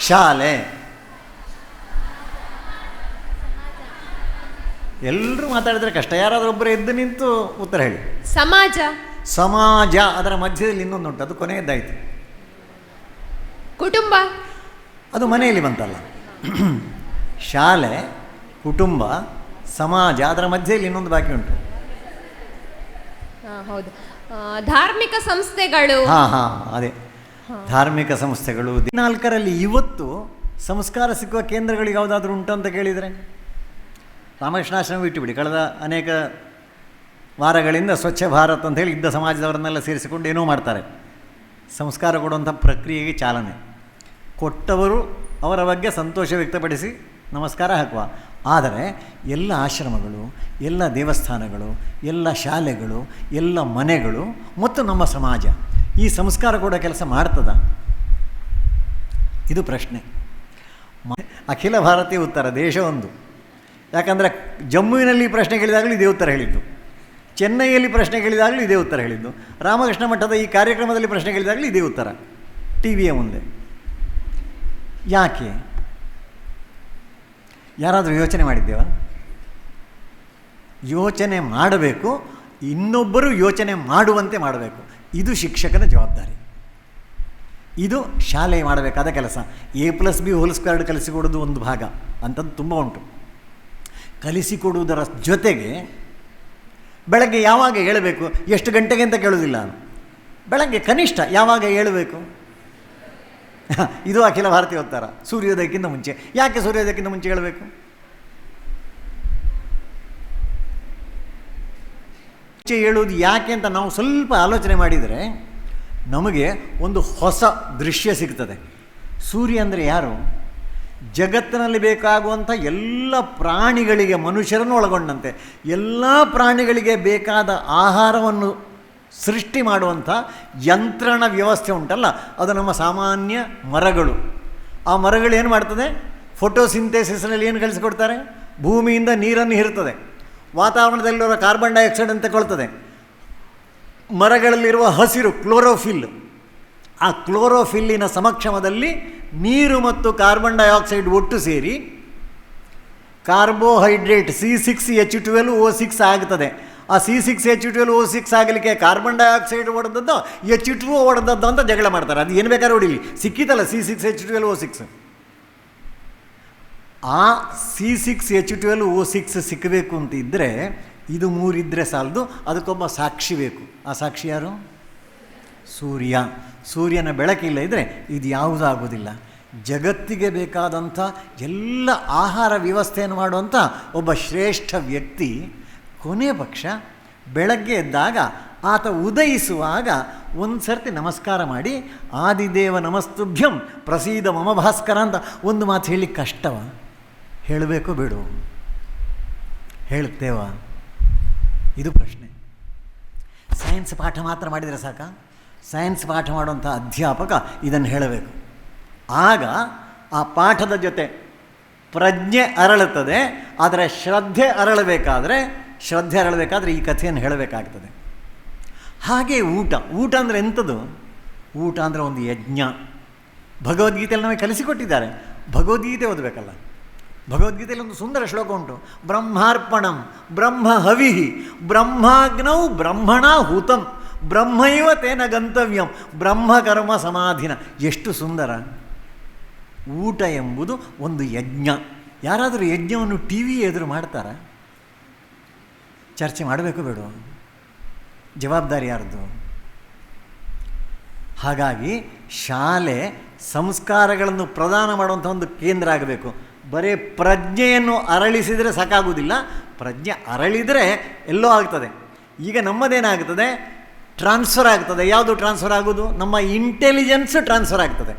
ಶಾಲೆ, ಎಲ್ಲರೂ ಮಾತಾಡಿದ್ರೆ ಕಷ್ಟ. ಯಾರಾದರೂ ಒಬ್ಬರು ಎದ್ದು ನಿಂತು ಉತ್ತರ ಹೇಳಿ. ಸಮಾಜ, ಅದರ ಮಧ್ಯದಲ್ಲಿ ಇನ್ನೊಂದು ಉಂಟು, ಅದು ಕೊನೆಯದ್ದಾಯಿತು. ಕುಟುಂಬ, ಅದು ಮನೆಯಲ್ಲಿ ಬಂತಲ್ಲ. ಶಾಲೆ, ಕುಟುಂಬ, ಸಮಾಜ, ಅದರ ಮಧ್ಯದಲ್ಲಿ ಇನ್ನೊಂದು ಬಾಕಿ ಉಂಟು. ಹೌದು, ಧಾರ್ಮಿಕ ಸಂಸ್ಥೆಗಳು. ಅದೇ ಧಾರ್ಮಿಕ ಸಂಸ್ಥೆಗಳು. 4ರಲ್ಲಿ ಇವತ್ತು ಸಂಸ್ಕಾರ ಸಿಕ್ಕುವ ಕೇಂದ್ರಗಳು ಯಾವುದಾದ್ರೂ ಉಂಟು ಅಂತ ಕೇಳಿದರೆ? ರಾಮಕೃಷ್ಣಾಶ್ರಮ ಬಿಟ್ಟುಬಿಡಿ, ಕಳೆದ ಅನೇಕ ವಾರಗಳಿಂದ ಸ್ವಚ್ಛ ಭಾರತ್ ಅಂತ ಹೇಳಿ ಇದ್ದ ಸಮಾಜದವರನ್ನೆಲ್ಲ ಸೇರಿಸಿಕೊಂಡು ಏನೋ ಮಾಡ್ತಾರೆ. ಸಂಸ್ಕಾರ ಕೊಡುವಂಥ ಪ್ರಕ್ರಿಯೆಗೆ ಚಾಲನೆ ಕೊಟ್ಟವರು ಅವರ ಬಗ್ಗೆ ಸಂತೋಷ ವ್ಯಕ್ತಪಡಿಸಿ ನಮಸ್ಕಾರ ಹಾಕುವ. ಆದರೆ ಎಲ್ಲ ಆಶ್ರಮಗಳು, ಎಲ್ಲ ದೇವಸ್ಥಾನಗಳು, ಎಲ್ಲ ಶಾಲೆಗಳು, ಎಲ್ಲ ಮನೆಗಳು ಮತ್ತು ನಮ್ಮ ಸಮಾಜ ಈ ಸಂಸ್ಕಾರ ಕೊಡೋ ಕೆಲಸ ಮಾಡ್ತದ? ಇದು ಪ್ರಶ್ನೆ. ಅಖಿಲ ಭಾರತೀಯ ಉತ್ತರ ದೇಶ ಒಂದು. ಯಾಕಂದರೆ ಜಮ್ಮುವಿನಲ್ಲಿ ಪ್ರಶ್ನೆ ಕೇಳಿದಾಗಲೂ ಇದೇ ಉತ್ತರ ಹೇಳಿದ್ದು, ಚೆನ್ನೈಯಲ್ಲಿ ಪ್ರಶ್ನೆ ಕೇಳಿದಾಗಲೂ ಇದೇ ಉತ್ತರ ಹೇಳಿದ್ದು, ರಾಮಕೃಷ್ಣ ಮಠದ ಈ ಕಾರ್ಯಕ್ರಮದಲ್ಲಿ ಪ್ರಶ್ನೆ ಕೇಳಿದಾಗಲೂ ಇದೇ ಉತ್ತರ ಟಿ ವಿಯ ಮುಂದೆ. ಯಾಕೆ? ಯಾರಾದರೂ ಯೋಚನೆ ಮಾಡಿದ್ದೇವಾ? ಯೋಚನೆ ಮಾಡಬೇಕು, ಇನ್ನೊಬ್ಬರು ಯೋಚನೆ ಮಾಡುವಂತೆ ಮಾಡಬೇಕು. ಇದು ಶಿಕ್ಷಕನ ಜವಾಬ್ದಾರಿ. ಇದು ಶಾಲೆ ಮಾಡಬೇಕಾದ ಕೆಲಸ. A+B² ಕಲಿಸಿಕೊಡೋದು ಒಂದು ಭಾಗ, ಅಂಥದ್ದು ತುಂಬ ಉಂಟು. ಕಲಿಸಿಕೊಡುವುದರ ಜೊತೆಗೆ ಬೆಳಗ್ಗೆ ಯಾವಾಗ ಹೇಳಬೇಕು, ಎಷ್ಟು ಗಂಟೆಗೆ ಅಂತ ಕೇಳೋದಿಲ್ಲ ನಾನು. ಬೆಳಗ್ಗೆ ಕನಿಷ್ಠ ಯಾವಾಗ ಹೇಳಬೇಕು? ಇದು ಅಖಿಲ ಭಾರತೀಯ ಉತ್ತರ. ಸೂರ್ಯೋದಯಕ್ಕಿಂತ ಮುಂಚೆ. ಯಾಕೆ ಸೂರ್ಯೋದಯಕ್ಕಿಂತ ಮುಂಚೆ ಹೇಳಬೇಕು? ಮುಂಚೆ ಹೇಳುವುದು ಯಾಕೆ ಅಂತ ನಾವು ಸ್ವಲ್ಪ ಆಲೋಚನೆ ಮಾಡಿದರೆ ನಮಗೆ ಒಂದು ಹೊಸ ದೃಶ್ಯ ಸಿಗ್ತದೆ. ಸೂರ್ಯ ಅಂದರೆ ಯಾರು? ಜಗತ್ತಿನಲ್ಲಿ ಬೇಕಾಗುವಂಥ ಎಲ್ಲ ಪ್ರಾಣಿಗಳಿಗೆ, ಮನುಷ್ಯರನ್ನು ಒಳಗೊಂಡಂತೆ ಎಲ್ಲ ಪ್ರಾಣಿಗಳಿಗೆ ಬೇಕಾದ ಆಹಾರವನ್ನು ಸೃಷ್ಟಿ ಮಾಡುವಂಥ ಯಂತ್ರಣ ವ್ಯವಸ್ಥೆ ಉಂಟಲ್ಲ, ಅದು ನಮ್ಮ ಸಾಮಾನ್ಯ ಮರಗಳು. ಆ ಮರಗಳು ಏನು ಮಾಡ್ತದೆ? ಫೋಟೋಸಿಂಥೆಸಿಸ್ನಲ್ಲಿ ಏನು ಕಳಿಸಿಕೊಡ್ತಾರೆ? ಭೂಮಿಯಿಂದ ನೀರನ್ನು ಹೀರ್ತದೆ, ವಾತಾವರಣದಲ್ಲಿರುವ ಕಾರ್ಬನ್ ಡೈಆಕ್ಸೈಡ್ ಅಂತ ತಗೊಳ್ತದೆ. ಮರಗಳಲ್ಲಿರುವ ಹಸಿರು ಕ್ಲೋರೋಫಿಲ್, ಆ ಕ್ಲೋರೋಫಿಲ್ಲಿನ ಸಮಕ್ಷಮದಲ್ಲಿ ನೀರು ಮತ್ತು ಕಾರ್ಬನ್ ಡೈಆಕ್ಸೈಡ್ ಒಟ್ಟು ಸೇರಿ ಕಾರ್ಬೋಹೈಡ್ರೇಟ್ C6H12O6 ಆಗ್ತದೆ. ಆ C6H12O6 ಆಗಲಿಕ್ಕೆ ಕಾರ್ಬನ್ ಡೈಆಕ್ಸೈಡ್ ಹೊಡೆದದ್ದು H2O ಹೊಡೆದದ್ದು ಅಂತ ಜಗಳ ಮಾಡ್ತಾರೆ. ಅದು ಏನು ಬೇಕಾದ್ರೆ ಹೊಡಿಲಿ, ಸಿಕ್ಕಿತಲ್ಲ C6H12O6. ಆ C6H12O6 ಸಿಕ್ಕಬೇಕು ಅಂತ ಇದ್ದರೆ ಇದು ಮೂರಿದ್ದರೆ ಸಾಲದು, ಅದಕ್ಕೊಬ್ಬ ಸಾಕ್ಷಿ ಬೇಕು. ಆ ಸಾಕ್ಷಿ ಯಾರು? ಸೂರ್ಯ. ಸೂರ್ಯನ ಬೆಳಕಿಲ್ಲ ಇದ್ದರೆ ಇದು ಯಾವುದೂ ಆಗೋದಿಲ್ಲ. ಜಗತ್ತಿಗೆ ಬೇಕಾದಂಥ ಎಲ್ಲ ಆಹಾರ ವ್ಯವಸ್ಥೆಯನ್ನು ಮಾಡುವಂಥ ಒಬ್ಬ ಶ್ರೇಷ್ಠ ವ್ಯಕ್ತಿ ಕೊನೆಯ ಪಕ್ಷ ಬೆಳಗ್ಗೆ ಎದ್ದಾಗ ಆತ ಉದಯಿಸುವಾಗ ಒಂದು ಸರ್ತಿ ನಮಸ್ಕಾರ ಮಾಡಿ ಆದಿದೇವ ನಮಸ್ತುಭ್ಯಂ ಪ್ರಸೀದ ಮಮ ಭಾಸ್ಕರ ಅಂತ ಒಂದು ಮಾತು ಹೇಳಲಿಕ್ಕೆ ಕಷ್ಟವ? ಹೇಳಬೇಕು ಬಿಡು, ಹೇಳುತ್ತೇವ? ಇದು ಪ್ರಶ್ನೆ. ಸೈನ್ಸ್ ಪಾಠ ಮಾತ್ರ ಮಾಡಿದರೆ ಸಾಕ? ಸೈನ್ಸ್ ಪಾಠ ಮಾಡುವಂಥ ಅಧ್ಯಾಪಕ ಇದನ್ನು ಹೇಳಬೇಕು. ಆಗ ಆ ಪಾಠದ ಜೊತೆ ಪ್ರಜ್ಞೆ ಅರಳುತ್ತದೆ. ಆದರೆ ಶ್ರದ್ಧೆ ಅರಳಬೇಕಾದ್ರೆ ಈ ಕಥೆಯನ್ನು ಹೇಳಬೇಕಾಗ್ತದೆ. ಹಾಗೆ ಊಟ ಅಂದರೆ ಎಂಥದ್ದು? ಊಟ ಅಂದರೆ ಒಂದು ಯಜ್ಞ. ಭಗವದ್ಗೀತೆಯಲ್ಲಿ ನಮಗೆ ಕಲಿಸಿಕೊಟ್ಟಿದ್ದಾರೆ. ಭಗವದ್ಗೀತೆ ಓದಬೇಕಲ್ಲ. ಭಗವದ್ಗೀತೆಯಲ್ಲಿ ಒಂದು ಸುಂದರ ಶ್ಲೋಕ ಉಂಟು, ಬ್ರಹ್ಮಾರ್ಪಣಂ ಬ್ರಹ್ಮ ಹವಿಹಿ ಬ್ರಹ್ಮಾಗ್ನೌ ಬ್ರಹ್ಮಣ ಹೂತಂ ಬ್ರಹ್ಮೈವ ತೇನ ಗಂತವ್ಯಂ ಬ್ರಹ್ಮಕರ್ಮ ಸಮಾಧಿನ. ಎಷ್ಟು ಸುಂದರ! ಊಟ ಎಂಬುದು ಒಂದು ಯಜ್ಞ. ಯಾರಾದರೂ ಯಜ್ಞವನ್ನು ಟಿ ವಿ ಎದುರು ಮಾಡ್ತಾರಾ? ಚರ್ಚೆ ಮಾಡಬೇಕು ಬೇಡ? ಜವಾಬ್ದಾರಿ ಯಾರ್ದು? ಹಾಗಾಗಿ ಶಾಲೆ ಸಂಸ್ಕಾರಗಳನ್ನು ಪ್ರದಾನ ಮಾಡುವಂಥ ಒಂದು ಕೇಂದ್ರ ಆಗಬೇಕು. ಬರೀ ಪ್ರಜ್ಞೆಯನ್ನು ಅರಳಿಸಿದರೆ ಸಾಕಾಗುವುದಿಲ್ಲ. ಪ್ರಜ್ಞೆ ಅರಳಿದರೆ ಎಲ್ಲೋ ಆಗ್ತದೆ. ಈಗ ನಮ್ಮದೇನಾಗ್ತದೆ? ಟ್ರಾನ್ಸ್ಫರ್ ಆಗ್ತದೆ. ಯಾವುದು ಟ್ರಾನ್ಸ್ಫರ್ ಆಗೋದು? ನಮ್ಮ ಇಂಟೆಲಿಜೆನ್ಸ್ ಟ್ರಾನ್ಸ್ಫರ್ ಆಗ್ತದೆ.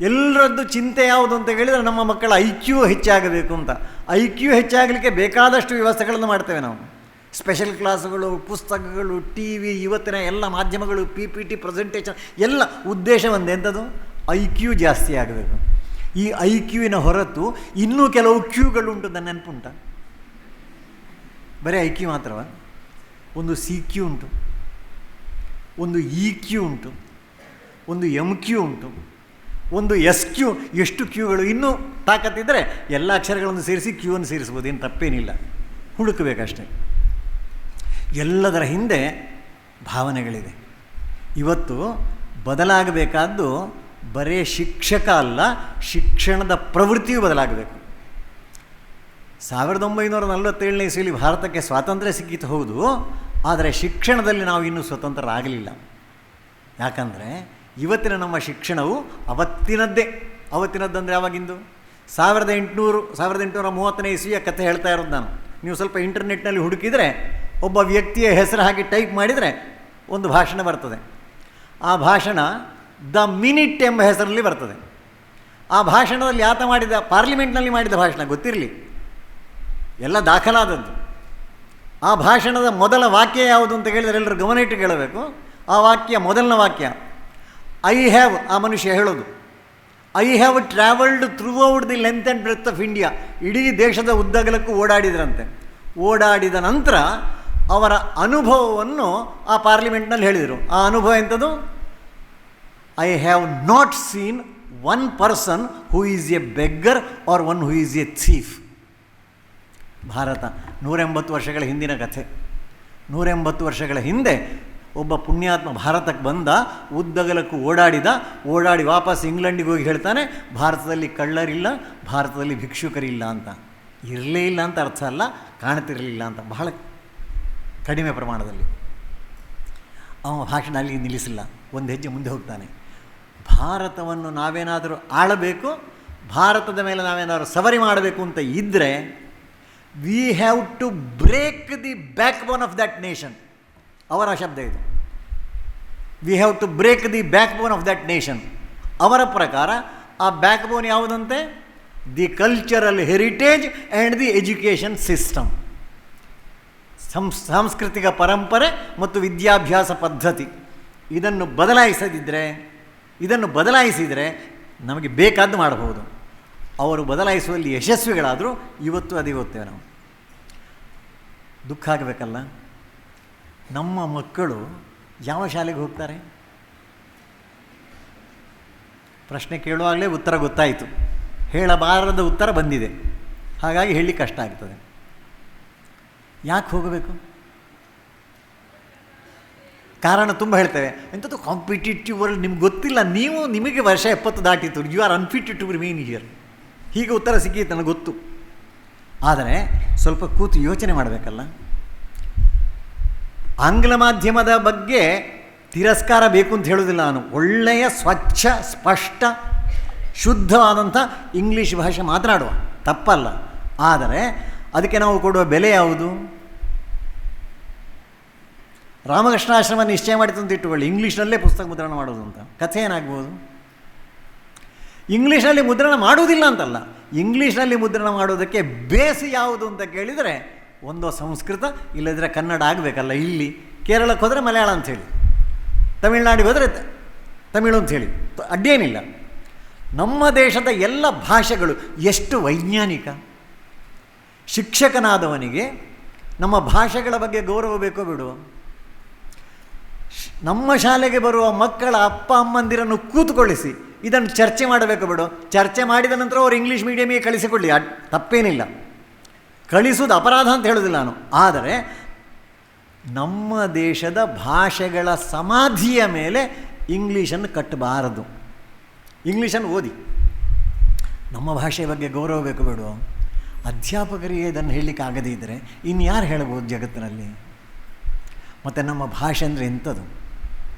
ಎಲ್ಲರದ್ದು ಚಿಂತೆ ಯಾವುದು ಅಂತ ಹೇಳಿದರೆ ನಮ್ಮ ಮಕ್ಕಳ IQ ಹೆಚ್ಚಾಗಬೇಕು ಅಂತ. IQ ಹೆಚ್ಚಾಗಲಿಕ್ಕೆ ಬೇಕಾದಷ್ಟು ವ್ಯವಸ್ಥೆಗಳನ್ನು ಮಾಡ್ತೇವೆ ನಾವು. ಸ್ಪೆಷಲ್ ಕ್ಲಾಸುಗಳು, ಪುಸ್ತಕಗಳು, TV, ಇವತ್ತಿನ ಎಲ್ಲ ಮಾಧ್ಯಮಗಳು, PPT ಪ್ರೆಸೆಂಟೇಷನ್, ಎಲ್ಲ ಉದ್ದೇಶ ಒಂದೇ. ಎಂಥದ್ದು? IQ ಜಾಸ್ತಿ ಆಗಬೇಕು. ಈ IQವಿನ ಹೊರತು ಇನ್ನೂ ಕೆಲವು ಕ್ಯೂಗಳುಂಟು. ನನ್ನ ನೆನಪುಂಟ? ಬರೀ IQ ಮಾತ್ರವ? ಒಂದು CQ ಉಂಟು, ಒಂದು EQ ಉಂಟು, ಒಂದು MQ ಉಂಟು, ಒಂದು SQ. ಎಷ್ಟು ಕ್ಯೂಗಳು! ಇನ್ನೂ ತಾಕತ್ತಿದ್ದರೆ ಎಲ್ಲ ಅಕ್ಷರಗಳನ್ನು ಸೇರಿಸಿ ಕ್ಯೂವನ್ನು ಸೇರಿಸ್ಬೋದು, ಏನು ತಪ್ಪೇನಿಲ್ಲ. ಹುಡುಕಬೇಕಷ್ಟೆ. ಎಲ್ಲದರ ಹಿಂದೆ ಭಾವನೆಗಳಿದೆ. ಇವತ್ತು ಬದಲಾಗಬೇಕಾದ್ದು ಬರೇ ಶಿಕ್ಷಕ ಅಲ್ಲ, ಶಿಕ್ಷಣದ ಪ್ರವೃತ್ತಿಯೂ ಬದಲಾಗಬೇಕು. 1947ನೇ ಇಸ್ವಿಯಲ್ಲಿ ಭಾರತಕ್ಕೆ ಸ್ವಾತಂತ್ರ್ಯ ಸಿಕ್ಕಿತು ಹೌದು, ಆದರೆ ಶಿಕ್ಷಣದಲ್ಲಿ ನಾವು ಇನ್ನೂ ಸ್ವತಂತ್ರರಾಗಲಿಲ್ಲ. ಯಾಕಂದರೆ ಇವತ್ತಿನ ನಮ್ಮ ಶಿಕ್ಷಣವು ಅವತ್ತಿನದ್ದೇ. ಅವತ್ತಿನದ್ದಂದರೆ ಯಾವಾಗಿಂದು? 1830ನೇ ಇಸ್ವಿಯ ಕಥೆ ಹೇಳ್ತಾ ಇರೋದು ನಾನು. ನೀವು ಸ್ವಲ್ಪ ಇಂಟರ್ನೆಟ್ನಲ್ಲಿ ಹುಡುಕಿದರೆ ಒಬ್ಬ ವ್ಯಕ್ತಿಯ ಹೆಸರು ಹಾಕಿ ಟೈಪ್ ಮಾಡಿದರೆ ಒಂದು ಭಾಷಣ ಬರ್ತದೆ. ಆ ಭಾಷಣ ದ ಮಿನಿಟ್ ಎಂಬ ಹೆಸರಲ್ಲಿ ಬರ್ತದೆ. ಆ ಭಾಷಣದಲ್ಲಿ ಆತ ಮಾಡಿದ, ಪಾರ್ಲಿಮೆಂಟ್ನಲ್ಲಿ ಮಾಡಿದ ಭಾಷಣ ಗೊತ್ತಿರಲಿ, ಎಲ್ಲ ದಾಖಲಾದದ್ದು. ಆ ಭಾಷಣದ ಮೊದಲ ವಾಕ್ಯ ಯಾವುದು ಅಂತ ಹೇಳಿದರೆ ಎಲ್ಲರೂ ಗಮನ ಇಟ್ಟು ಕೇಳಬೇಕು. ಆ ವಾಕ್ಯ, ಮೊದಲನೇ ವಾಕ್ಯ ಐ ಹ್ಯಾವ್, ಆ ಮನುಷ್ಯ ಹೇಳೋದು, I have travelled throughout the length and breadth of India. ಇಡೀ ದೇಶದ ಉದ್ದಗಲಕ್ಕೂ ಓಡಾಡಿದ್ರಂತೆ. ಓಡಾಡಿದ ನಂತರ ಅವರ ಅನುಭವವನ್ನು ಆ ಪಾರ್ಲಿಮೆಂಟ್ನಲ್ಲಿ ಹೇಳಿದರು. ಆ ಅನುಭವ ಎಂಥದ್ದು? I have not seen one person who is a beggar or one who is a thief. ಭಾರತ 180 ವರ್ಷಗಳ ಹಿಂದಿನ ಕಥೆ. 180 ವರ್ಷಗಳ ಹಿಂದೆ ಒಬ್ಬ ಪುಣ್ಯಾತ್ಮ ಭಾರತಕ್ಕೆ ಬಂದ, ಉದ್ದಗಲಕ್ಕೂ ಓಡಾಡಿ ವಾಪಸ್ ಇಂಗ್ಲೆಂಡಿಗೆ ಹೋಗಿ ಹೇಳ್ತಾನೆ, ಭಾರತದಲ್ಲಿ ಕಳ್ಳರಿಲ್ಲ, ಭಾರತದಲ್ಲಿ ಭಿಕ್ಷುಕರಿಲ್ಲ ಅಂತ. ಇರಲೇ ಇಲ್ಲ ಅಂತ ಅರ್ಥ ಅಲ್ಲ, ಕಾಣ್ತಿರಲಿಲ್ಲ ಅಂತ, ಬಹಳ ಕಡಿಮೆ ಪ್ರಮಾಣದಲ್ಲಿ. ಅವ ಭಾಷಣ ಅಲ್ಲಿಗೆ ನಿಲ್ಲಿಸಿಲ್ಲ, ಒಂದು ಹೆಜ್ಜೆ ಮುಂದೆ ಹೋಗ್ತಾನೆ. ಭಾರತವನ್ನು ನಾವೇನಾದರೂ ಆಳಬೇಕು, ಭಾರತದ ಮೇಲೆ ನಾವೇನಾದರೂ ಸವರಿ ಮಾಡಬೇಕು ಅಂತ ಇದ್ದರೆ we have to break the backbone of that nation. ಅವರ ಶಬ್ದ ಇದು. We have to break the backbone of that nation. ಅವರ ಪ್ರಕಾರ ಆ ಬ್ಯಾಕ್ ಬೋನ್ ಯಾವುದಂತೆ? The cultural heritage and the education system. ಸಾಂಸ್ಕೃತಿಕ ಪರಂಪರೆ ಮತ್ತು ವಿದ್ಯಾಭ್ಯಾಸ ಪದ್ಧತಿ. ಇದನ್ನು ಬದಲಾಯಿಸಿದರೆ ನಮಗೆ ಬೇಕಾದ್ದು ಮಾಡಬಹುದು. ಅವರು ಬದಲಾಯಿಸುವಲ್ಲಿ ಯಶಸ್ವಿಗಳಾದರೂ ಇವತ್ತು ಅದೇ ಓದ್ತೇವೆ ನಾವು. ದುಃಖ ಆಗಬೇಕಲ್ಲ. ನಮ್ಮ ಮಕ್ಕಳು ಯಾವ ಶಾಲೆಗೆ ಹೋಗ್ತಾರೆ? ಪ್ರಶ್ನೆ ಕೇಳುವಾಗಲೇ ಉತ್ತರ ಗೊತ್ತಾಯಿತು, ಹೇಳಬಾರದ ಉತ್ತರ ಬಂದಿದೆ, ಹಾಗಾಗಿ ಹೇಳಲಿಕ್ಕೆ ಕಷ್ಟ ಆಗ್ತದೆ. ಯಾಕೆ ಹೋಗಬೇಕು? ಕಾರಣ ತುಂಬ ಹೇಳ್ತೇವೆ. ಎಂಥದ್ದು ಕಾಂಪಿಟೇಟಿವ್ ವರ್ಲ್ಡ್, ನಿಮ್ಗೆ ಗೊತ್ತಿಲ್ಲ, ನಿಮಗೆ ವರ್ಷ 70 ದಾಟಿತ್ತು, you are unfit to remain here. ಹೀಗೆ ಉತ್ತರ ಸಿಕ್ಕಿತ್ತು ನನಗೆ ಗೊತ್ತು. ಆದರೆ ಸ್ವಲ್ಪ ಕೂತು ಯೋಚನೆ ಮಾಡಬೇಕಲ್ಲ. ಆಂಗ್ಲ ಮಾಧ್ಯಮದ ಬಗ್ಗೆ ತಿರಸ್ಕಾರ ಬೇಕು ಅಂತ ಹೇಳೋದಿಲ್ಲ ನಾನು. ಒಳ್ಳೆಯ ಸ್ವಚ್ಛ ಸ್ಪಷ್ಟ ಶುದ್ಧವಾದಂಥ ಇಂಗ್ಲೀಷ್ ಭಾಷೆ ಮಾತನಾಡುವ, ತಪ್ಪಲ್ಲ. ಆದರೆ ಅದಕ್ಕೆ ನಾವು ಕೊಡುವ ಬೆಲೆ ಯಾವುದು? ರಾಮಕೃಷ್ಣಾಶ್ರಮ ನಿಶ್ಚಯ ಮಾಡಿತು ಅಂತ ಇಟ್ಟುಕೊಳ್ಳಿ, ಇಂಗ್ಲೀಷ್ನಲ್ಲೇ ಪುಸ್ತಕ ಮುದ್ರಣ ಮಾಡೋದು ಅಂತ. ಕಥೆ ಏನಾಗ್ಬೋದು? ಇಂಗ್ಲೀಷ್ನಲ್ಲಿ ಮುದ್ರಣ ಮಾಡುವುದಿಲ್ಲ ಅಂತಲ್ಲ, ಇಂಗ್ಲೀಷ್ನಲ್ಲಿ ಮುದ್ರಣ ಮಾಡೋದಕ್ಕೆ ಬೇಸ್ ಯಾವುದು ಅಂತ ಕೇಳಿದರೆ ಒಂದೋ ಸಂಸ್ಕೃತ, ಇಲ್ಲದಿದ್ದರೆ ಕನ್ನಡ ಆಗಬೇಕಲ್ಲ. ಇಲ್ಲಿ ಕೇರಳಕ್ಕೆ ಹೋದರೆ ಮಲಯಾಳ ಅಂಥೇಳಿ, ತಮಿಳುನಾಡಿಗೆ ಹೋದರೆ ತಮಿಳು ಅಂಥೇಳಿ, ಅಡ್ಡೇನಿಲ್ಲ. ನಮ್ಮ ದೇಶದ ಎಲ್ಲ ಭಾಷೆಗಳು ಎಷ್ಟು ವೈಜ್ಞಾನಿಕ. ಶಿಕ್ಷಕನಾದವನಿಗೆ ನಮ್ಮ ಭಾಷೆಗಳ ಬಗ್ಗೆ ಗೌರವ ಬೇಕೋ ಬಿಡುವ? ನಮ್ಮ ಶಾಲೆಗೆ ಬರುವ ಮಕ್ಕಳ ಅಪ್ಪ ಅಮ್ಮಂದಿರನ್ನು ಕೂತುಕೊಳ್ಳಿಸಿ ಇದನ್ನು ಚರ್ಚೆ ಮಾಡಬೇಕು ಬಿಡು. ಚರ್ಚೆ ಮಾಡಿದ ನಂತರ ಅವರು ಇಂಗ್ಲೀಷ್ ಮೀಡಿಯಮಿಗೆ ಕಳಿಸಿಕೊಳ್ಳಿ, ತಪ್ಪೇನಿಲ್ಲ, ಕಳಿಸುವುದು ಅಪರಾಧ ಅಂತ ಹೇಳೋದಿಲ್ಲ ನಾನು. ಆದರೆ ನಮ್ಮ ದೇಶದ ಭಾಷೆಗಳ ಸಮಾಧಿಯ ಮೇಲೆ ಇಂಗ್ಲೀಷನ್ನು ಕಟ್ಟಬಾರದು. ಇಂಗ್ಲೀಷನ್ನು ಓದಿ, ನಮ್ಮ ಭಾಷೆಯ ಬಗ್ಗೆ ಗೌರವ ಬೇಕು ಬಿಡುವ. ಅಧ್ಯಾಪಕರಿಗೆ ಇದನ್ನು ಹೇಳಲಿಕ್ಕೆ ಆಗದೇ ಇದ್ದರೆ ಇನ್ಯಾರು ಹೇಳ್ಬೋದು ಜಗತ್ತಿನಲ್ಲಿ? ಮತ್ತು ನಮ್ಮ ಭಾಷೆ ಅಂದರೆ ಎಂಥದ್ದು,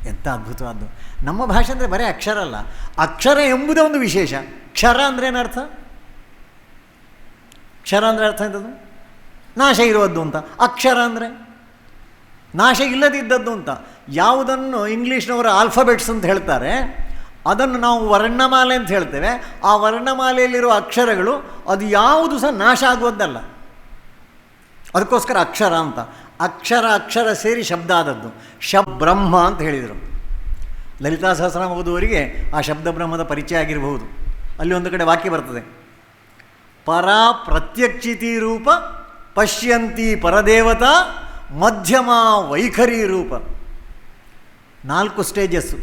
ಎಂಥ ಅದ್ಭುತವಾದ್ದು. ನಮ್ಮ ಭಾಷೆ ಅಂದರೆ ಬರೀ ಅಕ್ಷರ ಅಲ್ಲ, ಅಕ್ಷರ ಎಂಬುದೇ ಒಂದು ವಿಶೇಷ. ಕ್ಷರ ಅಂದರೆ ಏನರ್ಥ? ಕ್ಷರ ಅಂದರೆ ಅರ್ಥ ಎಂಥದ್ದು? ನಾಶ ಇರುವುದು ಅಂತ. ಅಕ್ಷರ ಅಂದರೆ ನಾಶ ಇಲ್ಲದಿದ್ದದ್ದು ಅಂತ. ಯಾವುದನ್ನು ಇಂಗ್ಲೀಷ್ನವರು ಆಲ್ಫಾಬೆಟ್ಸ್ ಅಂತ ಹೇಳ್ತಾರೆ, ಅದನ್ನು ನಾವು ವರ್ಣಮಾಲೆ ಅಂತ ಹೇಳ್ತೇವೆ. ಆ ವರ್ಣಮಾಲೆಯಲ್ಲಿರುವ ಅಕ್ಷರಗಳು ಅದು ಯಾವುದು ಸಹ ನಾಶ ಆಗುವುದಲ್ಲ, ಅದಕ್ಕೋಸ್ಕರ ಅಕ್ಷರ ಅಂತ. ಅಕ್ಷರ ಸೇರಿ ಶಬ್ದ ಆದದ್ದು. ಬ್ರಹ್ಮ ಅಂತ ಹೇಳಿದರು. ಲಲಿತಾ ಸಹಸ್ರನಾಮ ಓದುವವರಿಗೆ ಆ ಶಬ್ದ ಬ್ರಹ್ಮದ ಪರಿಚಯ ಆಗಿರಬಹುದು. ಅಲ್ಲಿ ಒಂದು ಕಡೆ ವಾಕ್ಯ ಬರ್ತದೆ, ಪರಾ ಪ್ರತ್ಯಕ್ಷಿತಿ ರೂಪ ಪಶ್ಯಂತಿ ಪರದೇವತಾ ಮಧ್ಯಮ ವೈಖರಿ ರೂಪ. 4 ಸ್ಟೇಜಸ್ಸು.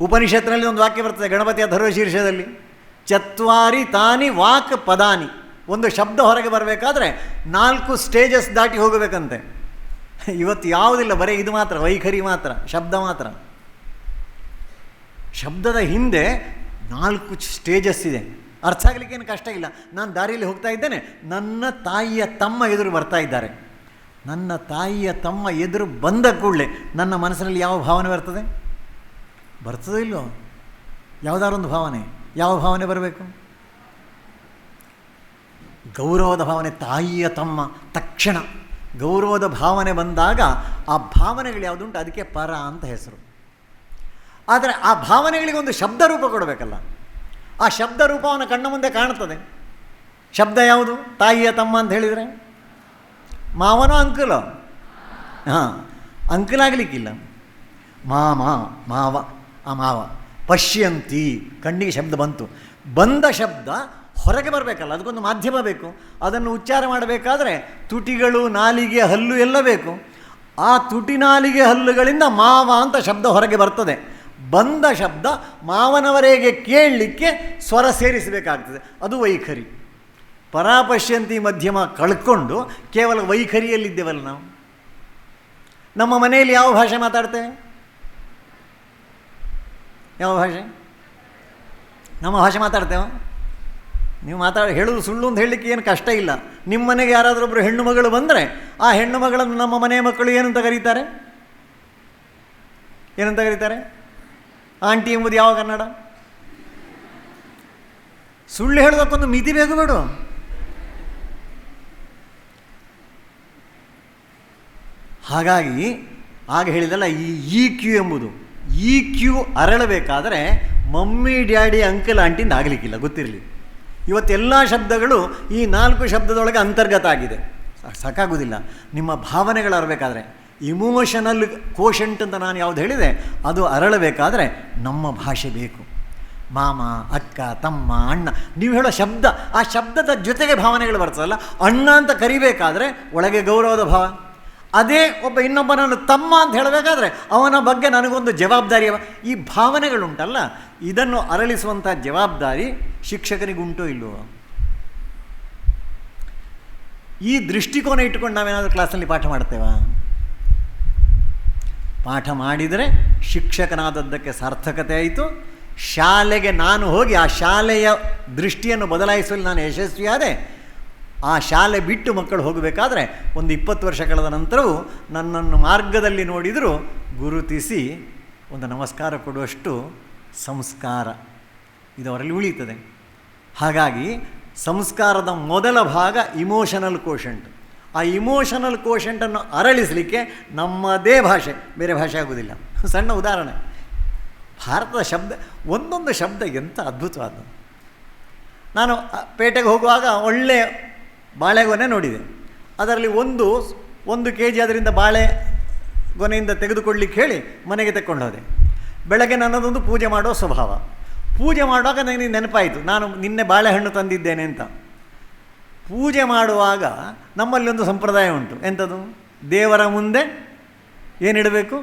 ಉಪನಿಷತ್ತಿನಲ್ಲಿ ಒಂದು ವಾಕ್ಯ ಬರ್ತದೆ ಗಣಪತಿಯ ಧರ್ವಶೀರ್ಷದಲ್ಲಿ, ಚತ್ವಾರಿ ತಾನಿ ವಾಕ್ ಪದಾನಿ. ಒಂದು ಶಬ್ದ ಹೊರಗೆ ಬರಬೇಕಾದ್ರೆ 4 ಸ್ಟೇಜಸ್ ದಾಟಿ ಹೋಗಬೇಕಂತೆ. ಇವತ್ತು ಯಾವುದಿಲ್ಲ, ಬರೀ ಇದು ಮಾತ್ರ, ವೈಖರಿ ಮಾತ್ರ, ಶಬ್ದ ಮಾತ್ರ. ಶಬ್ದದ ಹಿಂದೆ 4 ಸ್ಟೇಜಸ್ ಇದೆ. ಅರ್ಥ ಆಗಲಿಕ್ಕೇನು ಕಷ್ಟ ಇಲ್ಲ. ನಾನು ದಾರಿಯಲ್ಲಿ ಹೋಗ್ತಾ ಇದ್ದೇನೆ, ನನ್ನ ತಾಯಿಯ ತಮ್ಮ ಎದುರು ಬರ್ತಾ ಇದ್ದಾರೆ. ನನ್ನ ತಾಯಿಯ ತಮ್ಮ ಎದುರು ಬಂದ ಕೂಡಲೇ ನನ್ನ ಮನಸ್ಸಿನಲ್ಲಿ ಯಾವ ಭಾವನೆ ಬರ್ತದೆ? ಬರ್ತದೋ ಇಲ್ಲೋ? ಯಾವುದಾರೊಂದು ಭಾವನೆ. ಯಾವ ಭಾವನೆ ಬರಬೇಕು? ಗೌರವದ ಭಾವನೆ. ತಾಯಿಯ ತಮ್ಮ ತಕ್ಷಣ ಗೌರವದ ಭಾವನೆ ಬಂದಾಗ ಆ ಭಾವನೆಗಳು ಯಾವುದುಂಟು ಅದಕ್ಕೆ ಪರ ಅಂತ ಹೆಸರು. ಆದರೆ ಆ ಭಾವನೆಗಳಿಗೆ ಒಂದು ಶಬ್ದ ರೂಪ ಕೊಡಬೇಕಲ್ಲ. ಆ ಶಬ್ದ ರೂಪವನ್ನು ಕಣ್ಣ ಮುಂದೆ ಕಾಣ್ತದೆ. ಶಬ್ದ ಯಾವುದು? ತಾಯಿಯ ತಮ್ಮ ಅಂತ ಹೇಳಿದರೆ ಮಾವನೋ ಅಂಕಲೋ? ಹಾಂ, ಅಂಕಲಾಗಲಿಕ್ಕಿಲ್ಲ. ಮಾವ, ಆ ಮಾವ. ಪಶ್ಯಂತಿ, ಕಣ್ಣಿಗೆ ಶಬ್ದ ಬಂತು. ಬಂದ ಶಬ್ದ ಹೊರಗೆ ಬರಬೇಕಲ್ಲ, ಅದಕ್ಕೊಂದು ಮಾಧ್ಯಮ ಬೇಕು. ಅದನ್ನು ಉಚ್ಚಾರ ಮಾಡಬೇಕಾದ್ರೆ ತುಟಿಗಳು, ನಾಲಿಗೆ, ಹಲ್ಲು ಎಲ್ಲ ಬೇಕು. ಆ ತುಟಿ, ನಾಲಿಗೆ, ಹಲ್ಲುಗಳಿಂದ ಮಾವ ಅಂತ ಶಬ್ದ ಹೊರಗೆ ಬರ್ತದೆ. ಬಂದ ಶಬ್ದ ಮಾವನವರೆಗೆ ಕೇಳಲಿಕ್ಕೆ ಸ್ವರ ಸೇರಿಸಬೇಕಾಗ್ತದೆ. ಅದು ವೈಖರಿ. ಪರಾಪಶ್ಯಂತಿ ಮಧ್ಯಮ ಕಳ್ಕೊಂಡು ಕೇವಲ ವೈಖರಿಯಲ್ಲಿದ್ದೇವಲ್ಲ ನಾವು. ನಮ್ಮ ಮನೆಯಲ್ಲಿ ಯಾವ ಭಾಷೆ ಮಾತಾಡ್ತೇವೆ? ಯಾವ ಭಾಷೆ? ನಮ್ಮ ಭಾಷೆ ಮಾತಾಡ್ತೇವೆ. ನೀವು ಹೇಳೋದು ಸುಳ್ಳು ಅಂತ ಹೇಳಲಿಕ್ಕೆ ಏನು ಕಷ್ಟ ಇಲ್ಲ. ನಿಮ್ಮ ಮನೆಗೆ ಯಾರಾದರೂ ಹೆಣ್ಣು ಮಗಳು ಬಂದರೆ ಆ ಹೆಣ್ಣು ಮಗಳನ್ನು ನಮ್ಮ ಮನೆಯ ಮಕ್ಕಳು ಏನಂತ ಕರೀತಾರೆ? ಏನಂತ ಕರೀತಾರೆ? ಆಂಟಿ ಎಂಬುದು ಯಾವ ಕನ್ನಡ? ಸುಳ್ಳು ಹೇಳೋದಕ್ಕೊಂದು ಮಿತಿ ಬೇಕು ಬೇಡ? ಹಾಗಾಗಿ ಆಗ ಹೇಳಿದಲ್ಲ ಈ ಕ್ಯೂ ಎಂಬುದು, ಈ ಕ್ಯೂ ಅರಳಬೇಕಾದರೆ ಮಮ್ಮಿ ಡ್ಯಾಡಿ ಅಂಕಲ್ ಆಂಟಿಂದ ಆಗಲಿಕ್ಕಿಲ್ಲ, ಗೊತ್ತಿರಲಿ. ಇವತ್ತೆಲ್ಲ ಶಬ್ದಗಳು ಈ 4 ಶಬ್ದದೊಳಗೆ ಅಂತರ್ಗತ ಆಗಿದೆ. ಸಾಕಾಗೋದಿಲ್ಲ. ನಿಮ್ಮ ಭಾವನೆಗಳು ಅರಬೇಕಾದ್ರೆ, ಇಮೋಷನಲ್ ಕೋಶಂಟ್ ಅಂತ ನಾನು ಯಾವುದು ಹೇಳಿದೆ ಅದು ಅರಳಬೇಕಾದ್ರೆ ನಮ್ಮ ಭಾಷೆ ಬೇಕು. ಮಾಮ, ಅಕ್ಕ, ತಮ್ಮ, ಅಣ್ಣ, ನೀವು ಹೇಳೋ ಶಬ್ದ, ಆ ಶಬ್ದದ ಜೊತೆಗೆ ಭಾವನೆಗಳು ಬರ್ತದಲ್ಲ. ಅಣ್ಣ ಅಂತ ಕರಿಬೇಕಾದ್ರೆ ಒಳಗೆ ಗೌರವದ ಭಾವ. ಅದೇ ಒಬ್ಬ ಇನ್ನೊಬ್ಬನನ್ನು ತಮ್ಮ ಅಂತ ಹೇಳಬೇಕಾದ್ರೆ ಅವನ ಬಗ್ಗೆ ನನಗೊಂದು ಜವಾಬ್ದಾರಿ. ಈ ಭಾವನೆಗಳುಂಟಲ್ಲ, ಇದನ್ನು ಅರಳಿಸುವಂಥ ಜವಾಬ್ದಾರಿ ಶಿಕ್ಷಕನಿಗುಂಟೋ ಇಲ್ಲವೋ? ಈ ದೃಷ್ಟಿಕೋನ ಇಟ್ಟುಕೊಂಡು ನಾವೇನಾದರೂ ಕ್ಲಾಸಲ್ಲಿ ಪಾಠ ಮಾಡ್ತೇವಾ? ಪಾಠ ಮಾಡಿದರೆ ಶಿಕ್ಷಕನಾದದ್ದಕ್ಕೆ ಸಾರ್ಥಕತೆ ಆಯಿತು. ಶಾಲೆಗೆ ನಾನು ಹೋಗಿ ಆ ಶಾಲೆಯ ದೃಷ್ಟಿಯನ್ನು ಬದಲಾಯಿಸುವಲ್ಲಿ ನಾನು ಯಶಸ್ವಿಯಾದೆ. ಆ ಶಾಲೆ ಬಿಟ್ಟು ಮಕ್ಕಳು ಹೋಗಬೇಕಾದ್ರೆ ಒಂದು 20 ವರ್ಷ ಕಳೆದ ನಂತರವೂ ನನ್ನನ್ನು ಮಾರ್ಗದಲ್ಲಿ ನೋಡಿದರೂ ಗುರುತಿಸಿ ಒಂದು ನಮಸ್ಕಾರ ಕೊಡುವಷ್ಟು ಸಂಸ್ಕಾರ ಇದು ಅವರಲ್ಲಿ ಉಳೀತದೆ. ಹಾಗಾಗಿ ಸಂಸ್ಕಾರದ ಮೊದಲ ಭಾಗ ಇಮೋಷನಲ್ ಕೋಶಂಟ್. ಆ ಇಮೋಷನಲ್ ಕೋಶಂಟನ್ನು ಅರಳಿಸಲಿಕ್ಕೆ ನಮ್ಮದೇ ಭಾಷೆ, ಬೇರೆ ಭಾಷೆ ಆಗೋದಿಲ್ಲ. ಸಣ್ಣ ಉದಾಹರಣೆ, ಭಾರತದ ಶಬ್ದ, ಒಂದೊಂದು ಶಬ್ದ ಎಂಥ ಅದ್ಭುತವಾದ. ನಾನು ಪೇಟೆಗೆ ಹೋಗುವಾಗ ಒಳ್ಳೆಯ ಬಾಳೆಗೊನೆ ನೋಡಿದೆ. ಅದರಲ್ಲಿ ಒಂದು kg ಅದರಿಂದ ಬಾಳೆಗೊನೆಯಿಂದ ತೆಗೆದುಕೊಳ್ಳಿಕ್ಕೆ ಹೇಳಿ ಮನೆಗೆ ತೆಕ್ಕೊಂಡು ಹೋದೆ. ಬೆಳಗ್ಗೆ ನನ್ನದೊಂದು ಪೂಜೆ ಮಾಡೋ ಸ್ವಭಾವ. ಪೂಜೆ ಮಾಡುವಾಗ ನನಗೆ ನೆನಪಾಯಿತು, ನಾನು ನಿನ್ನೆ ಬಾಳೆಹಣ್ಣು ತಂದಿದ್ದೇನೆ ಅಂತ. ಪೂಜೆ ಮಾಡುವಾಗ ನಮ್ಮಲ್ಲಿ ಒಂದು ಸಂಪ್ರದಾಯ ಉಂಟು. ಎಂಥದ್ದು? ದೇವರ ಮುಂದೆ ಏನಿಡಬೇಕು?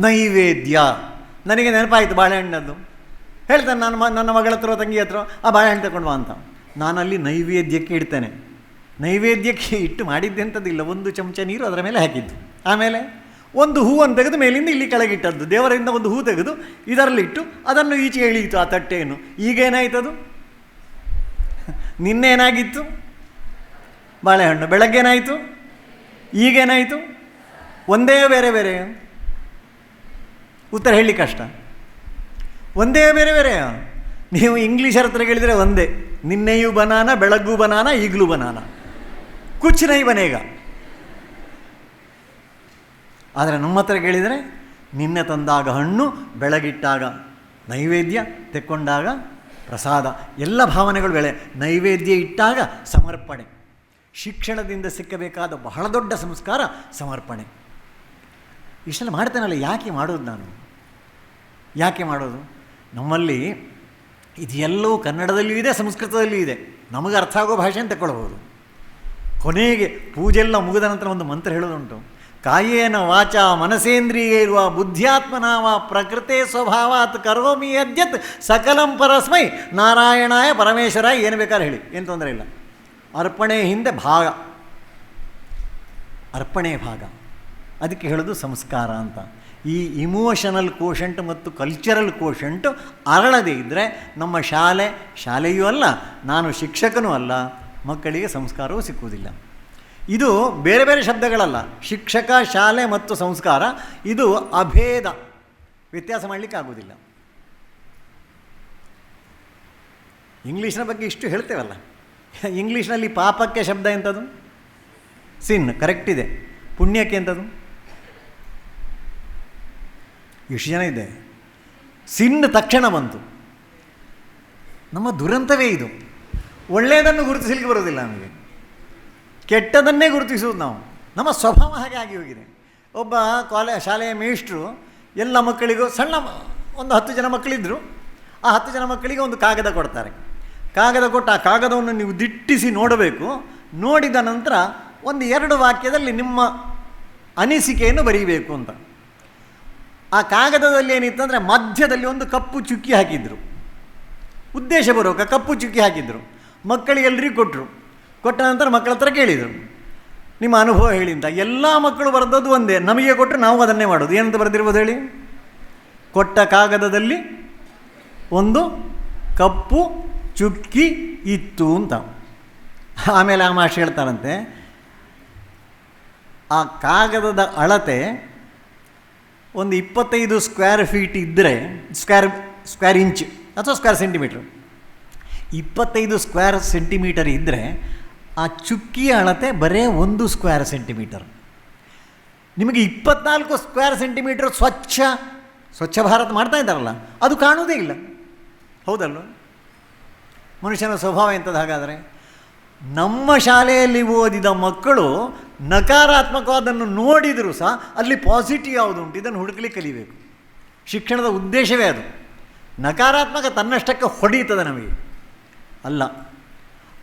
ನೈವೇದ್ಯ. ನನಗೆ ನೆನಪಾಯಿತು ಬಾಳೆಹಣ್ಣದ್ದು. ಹೇಳ್ತಾನೆ ನಾನು ನನ್ನ ಮಗಳ ಹತ್ರ ತಂಗಿ ಹತ್ರ, ಆ ಬಾಳೆಹಣ್ಣು ತಗೊಂಡು ಬಾ ಅಂತ. ನಾನಲ್ಲಿ ನೈವೇದ್ಯಕ್ಕೆ ಇಡ್ತೇನೆ. ನೈವೇದ್ಯಕ್ಕೆ ಇಟ್ಟು ಮಾಡಿದ್ದೆಂಥದ್ದಿಲ್ಲ, 1 ಚಮಚ ನೀರು ಅದರ ಮೇಲೆ ಹಾಕಿದ್ದು. ಆಮೇಲೆ ಒಂದು ಹೂವನ್ನು ತೆಗೆದು ಮೇಲಿಂದ ಇಲ್ಲಿ ಕೆಳಗಿಟ್ಟದ್ದು. ದೇವರಿಂದ ಒಂದು ಹೂ ತೆಗೆದು ಇದರಲ್ಲಿಟ್ಟು ಅದನ್ನು ಈಚೆ ಎಳೀತು ಆ ತಟ್ಟೆಯನ್ನು. ಈಗೇನಾಯ್ತದು? ನಿನ್ನೇನಾಗಿತ್ತು? ಬಾಳೆಹಣ್ಣು. ಬೆಳಗ್ಗೆನಾಯಿತು? ಈಗೇನಾಯಿತು? ಒಂದೇ ಬೇರೆ ಬೇರೆ? ಉತ್ತರ ಹೇಳಲಿ ಕಷ್ಟ. ಒಂದೇ ಬೇರೆ ಬೇರೆಯ? ನೀವು ಇಂಗ್ಲೀಷರ ಹತ್ರ ಕೇಳಿದರೆ ಒಂದೇ. ನಿನ್ನೆಯೂ ಬನಾನ, ಬೆಳಗ್ಗೂ ಬನಾನ, ಈಗಲೂ ಬನಾನ, ಕುಚ್ ನೈ ಬನೇಗ. ಆದರೆ ನಮ್ಮ ಹತ್ರ ಕೇಳಿದರೆ ನಿನ್ನೆ ತಂದಾಗ ಹಣ್ಣು, ಬೆಳಗಿಟ್ಟಾಗ ನೈವೇದ್ಯ, ತೆಕ್ಕೊಂಡಾಗ ಪ್ರಸಾದ. ಎಲ್ಲ ಭಾವನೆಗಳು ಬೆಳೆ. ನೈವೇದ್ಯ ಇಟ್ಟಾಗ ಸಮರ್ಪಣೆ. ಶಿಕ್ಷಣದಿಂದ ಸಿಕ್ಕಬೇಕಾದ ಬಹಳ ದೊಡ್ಡ ಸಂಸ್ಕಾರ ಸಮರ್ಪಣೆ. ಇಷ್ಟೆಲ್ಲ ಮಾಡ್ತೇನಲ್ಲ, ಯಾಕೆ ಮಾಡೋದು ನಾನು? ಯಾಕೆ ಮಾಡೋದು? ನಮ್ಮಲ್ಲಿ ಇದೆಲ್ಲವೂ ಕನ್ನಡದಲ್ಲಿಯೂ ಇದೆ, ಸಂಸ್ಕೃತದಲ್ಲಿಯೂ ಇದೆ. ನಮಗೆ ಅರ್ಥ ಆಗೋ ಭಾಷೆ ಅಂತ ತಗೊಳ್ಬೋದು. ಕೊನೆಗೆ ಪೂಜೆಲ್ಲ ಮುಗಿದ ನಂತರ ಒಂದು ಮಂತ್ರ ಹೇಳೋದುಂಟು. ಕಾಯೇನ ವಾಚ ಮನಸೇಂದ್ರಿಯೇ ಇರುವ ಬುದ್ಧ್ಯಾತ್ಮನಾವ ಪ್ರಕೃತೆ ಸ್ವಭಾವಾತ್ ಕರೋಮಿ ಯದ್ಯತ್ ಸಕಲಂ ಪರಸ್ಮೈ ನಾರಾಯಣಾಯ ಪರಮೇಶ್ವರಾಯ. ಏನು ಬೇಕಾದ್ರೆ ಹೇಳಿ, ಏನು ತೊಂದರೆ ಇಲ್ಲ. ಅರ್ಪಣೆ ಹಿಂದೆ ಭಾಗ, ಅರ್ಪಣೆ ಭಾಗ. ಅದಕ್ಕೆ ಹೇಳೋದು ಸಂಸ್ಕಾರ ಅಂತ. ಈ ಇಮೋಷನಲ್ ಕೋಶಂಟ್ ಮತ್ತು ಕಲ್ಚರಲ್ ಕೋಶಂಟ್ ಅರಳದೇ ಇದ್ದರೆ ನಮ್ಮ ಶಾಲೆಯೂ ಅಲ್ಲ, ನಾನು ಶಿಕ್ಷಕನೂ ಅಲ್ಲ, ಮಕ್ಕಳಿಗೆ ಸಂಸ್ಕಾರವೂ ಸಿಕ್ಕುವುದಿಲ್ಲ. ಇದು ಬೇರೆ ಬೇರೆ ಶಬ್ದಗಳಲ್ಲ. ಶಿಕ್ಷಕ, ಶಾಲೆ ಮತ್ತು ಸಂಸ್ಕಾರ ಇದು ಅಭೇದ, ವ್ಯತ್ಯಾಸ ಮಾಡಲಿಕ್ಕೆ ಆಗೋದಿಲ್ಲ. ಇಂಗ್ಲೀಷ್ನ ಬಗ್ಗೆ ಇಷ್ಟು ಹೇಳ್ತೇವಲ್ಲ, ಇಂಗ್ಲೀಷ್ನಲ್ಲಿ ಪಾಪಕ್ಕೆ ಶಬ್ದ ಎಂಥದ್ದು? ಸಿನ್. ಕರೆಕ್ಟ್ ಇದೆ. ಪುಣ್ಯಕ್ಕೆ ಎಂಥದ್ದು? ಎಷ್ಟು ಜನ ಇದೆ? ಸಿನ್ ತಕ್ಷಣ ಬಂತು. ನಮ್ಮ ದುರಂತವೇ ಇದು. ಒಳ್ಳೆಯದನ್ನು ಗುರುತಿಸಲಿಕ್ಕೆ ಬರೋದಿಲ್ಲ ನಮಗೆ, ಕೆಟ್ಟದನ್ನೇ ಗುರುತಿಸುವುದು ನಾವು. ನಮ್ಮ ಸ್ವಭಾವ ಹಾಗೆ ಆಗಿ ಹೋಗಿದೆ. ಒಬ್ಬ ಶಾಲೆಯ ಮೇಷ್ಟ್ರು ಎಲ್ಲ ಮಕ್ಕಳಿಗೂ, ಸಣ್ಣ ಒಂದು 10 ಜನ ಮಕ್ಕಳಿದ್ದರು, ಆ 10 ಜನ ಮಕ್ಕಳಿಗೆ ಒಂದು ಕಾಗದ ಕೊಡ್ತಾರೆ. ಕಾಗದ ಕೊಟ್ಟು ಆ ಕಾಗದವನ್ನು ನೀವು ದಿಟ್ಟಿಸಿ ನೋಡಬೇಕು. ನೋಡಿದ ನಂತರ ಒಂದು 2 ವಾಕ್ಯದಲ್ಲಿ ನಿಮ್ಮ ಅನಿಸಿಕೆಯನ್ನು ಬರೀಬೇಕು ಅಂತ. ಆ ಕಾಗದದಲ್ಲಿ ಏನಿತ್ತಂದರೆ ಮಧ್ಯದಲ್ಲಿ ಒಂದು ಕಪ್ಪು ಚುಕ್ಕಿ ಹಾಕಿದ್ರು. ಉದ್ದೇಶ ಬರೋಕ ಕಪ್ಪು ಚುಕ್ಕಿ ಹಾಕಿದ್ರು. ಮಕ್ಕಳಿಗೆಲ್ಲರಿಗೂ ಕೊಟ್ಟರು. ಕೊಟ್ಟ ನಂತರ ಮಕ್ಕಳ ಹತ್ರ ಕೇಳಿದರು, ನಿಮ್ಮ ಅನುಭವ ಹೇಳಿ ಅಂತ. ಎಲ್ಲ ಮಕ್ಕಳು ಬರೆದದ್ದು ಒಂದೇ, ನಮಗೆ ಕೊಟ್ಟರು ನಾವು ಅದನ್ನೇ ಮಾಡೋದು. ಏನಂತ ಬರೆದಿರ್ಬೋದು ಹೇಳಿ? ಕೊಟ್ಟ ಕಾಗದದಲ್ಲಿ ಒಂದು ಕಪ್ಪು ಚುಕ್ಕಿ ಇತ್ತು ಅಂತ. ಆಮೇಲೆ ಆ ಮಾಸ್ಟರ್ ಹೇಳ್ತಾರಂತೆ, ಆ ಕಾಗದದ ಅಳತೆ ಒಂದು 25 ಸ್ಕ್ವೇರ್ ಫೀಟ್ ಇದ್ದರೆ, ಸ್ಕ್ವೇರ್ ಇಂಚ್ ಅಥವಾ ಸ್ಕ್ವೇರ್ ಸೆಂಟಿಮೀಟ್ರ್, 25 ಸ್ಕ್ವೇರ್ ಸೆಂಟಿಮೀಟರ್ ಇದ್ದರೆ ಆ ಚುಕ್ಕಿಯ ಅಳತೆ ಬರೇ 1 ಸ್ಕ್ವೇರ್ ಸೆಂಟಿಮೀಟರ್. ನಿಮಗೆ 24 ಸ್ಕ್ವೇರ್ ಸೆಂಟಿಮೀಟರ್ ಸ್ವಚ್ಛ ಭಾರತ ಮಾಡ್ತಾ ಇದ್ದಾರಲ್ಲ, ಅದು ಕಾಣುವುದೇ ಇಲ್ಲ. ಹೌದಲ್ವ? ಮನುಷ್ಯನ ಸ್ವಭಾವ ಎಂಥದ್ದು ಹಾಗಾದರೆ? ನಮ್ಮ ಶಾಲೆಯಲ್ಲಿ ಓದಿದ ಮಕ್ಕಳು ನಕಾರಾತ್ಮಕವಾದನ್ನು ನೋಡಿದರೂ ಸಹ ಅಲ್ಲಿ ಪಾಸಿಟಿವ್ ಯಾವುದು ಉಂಟು ಇದನ್ನು ಹುಡುಕಲಿಕ್ಕೆ ಕಲಿಬೇಕು. ಶಿಕ್ಷಣದ ಉದ್ದೇಶವೇ ಅದು. ನಕಾರಾತ್ಮಕ ತನ್ನಷ್ಟಕ್ಕೆ ಹೊಡೆಯುತ್ತದೆ ನಮಗೆ ಅಲ್ಲ,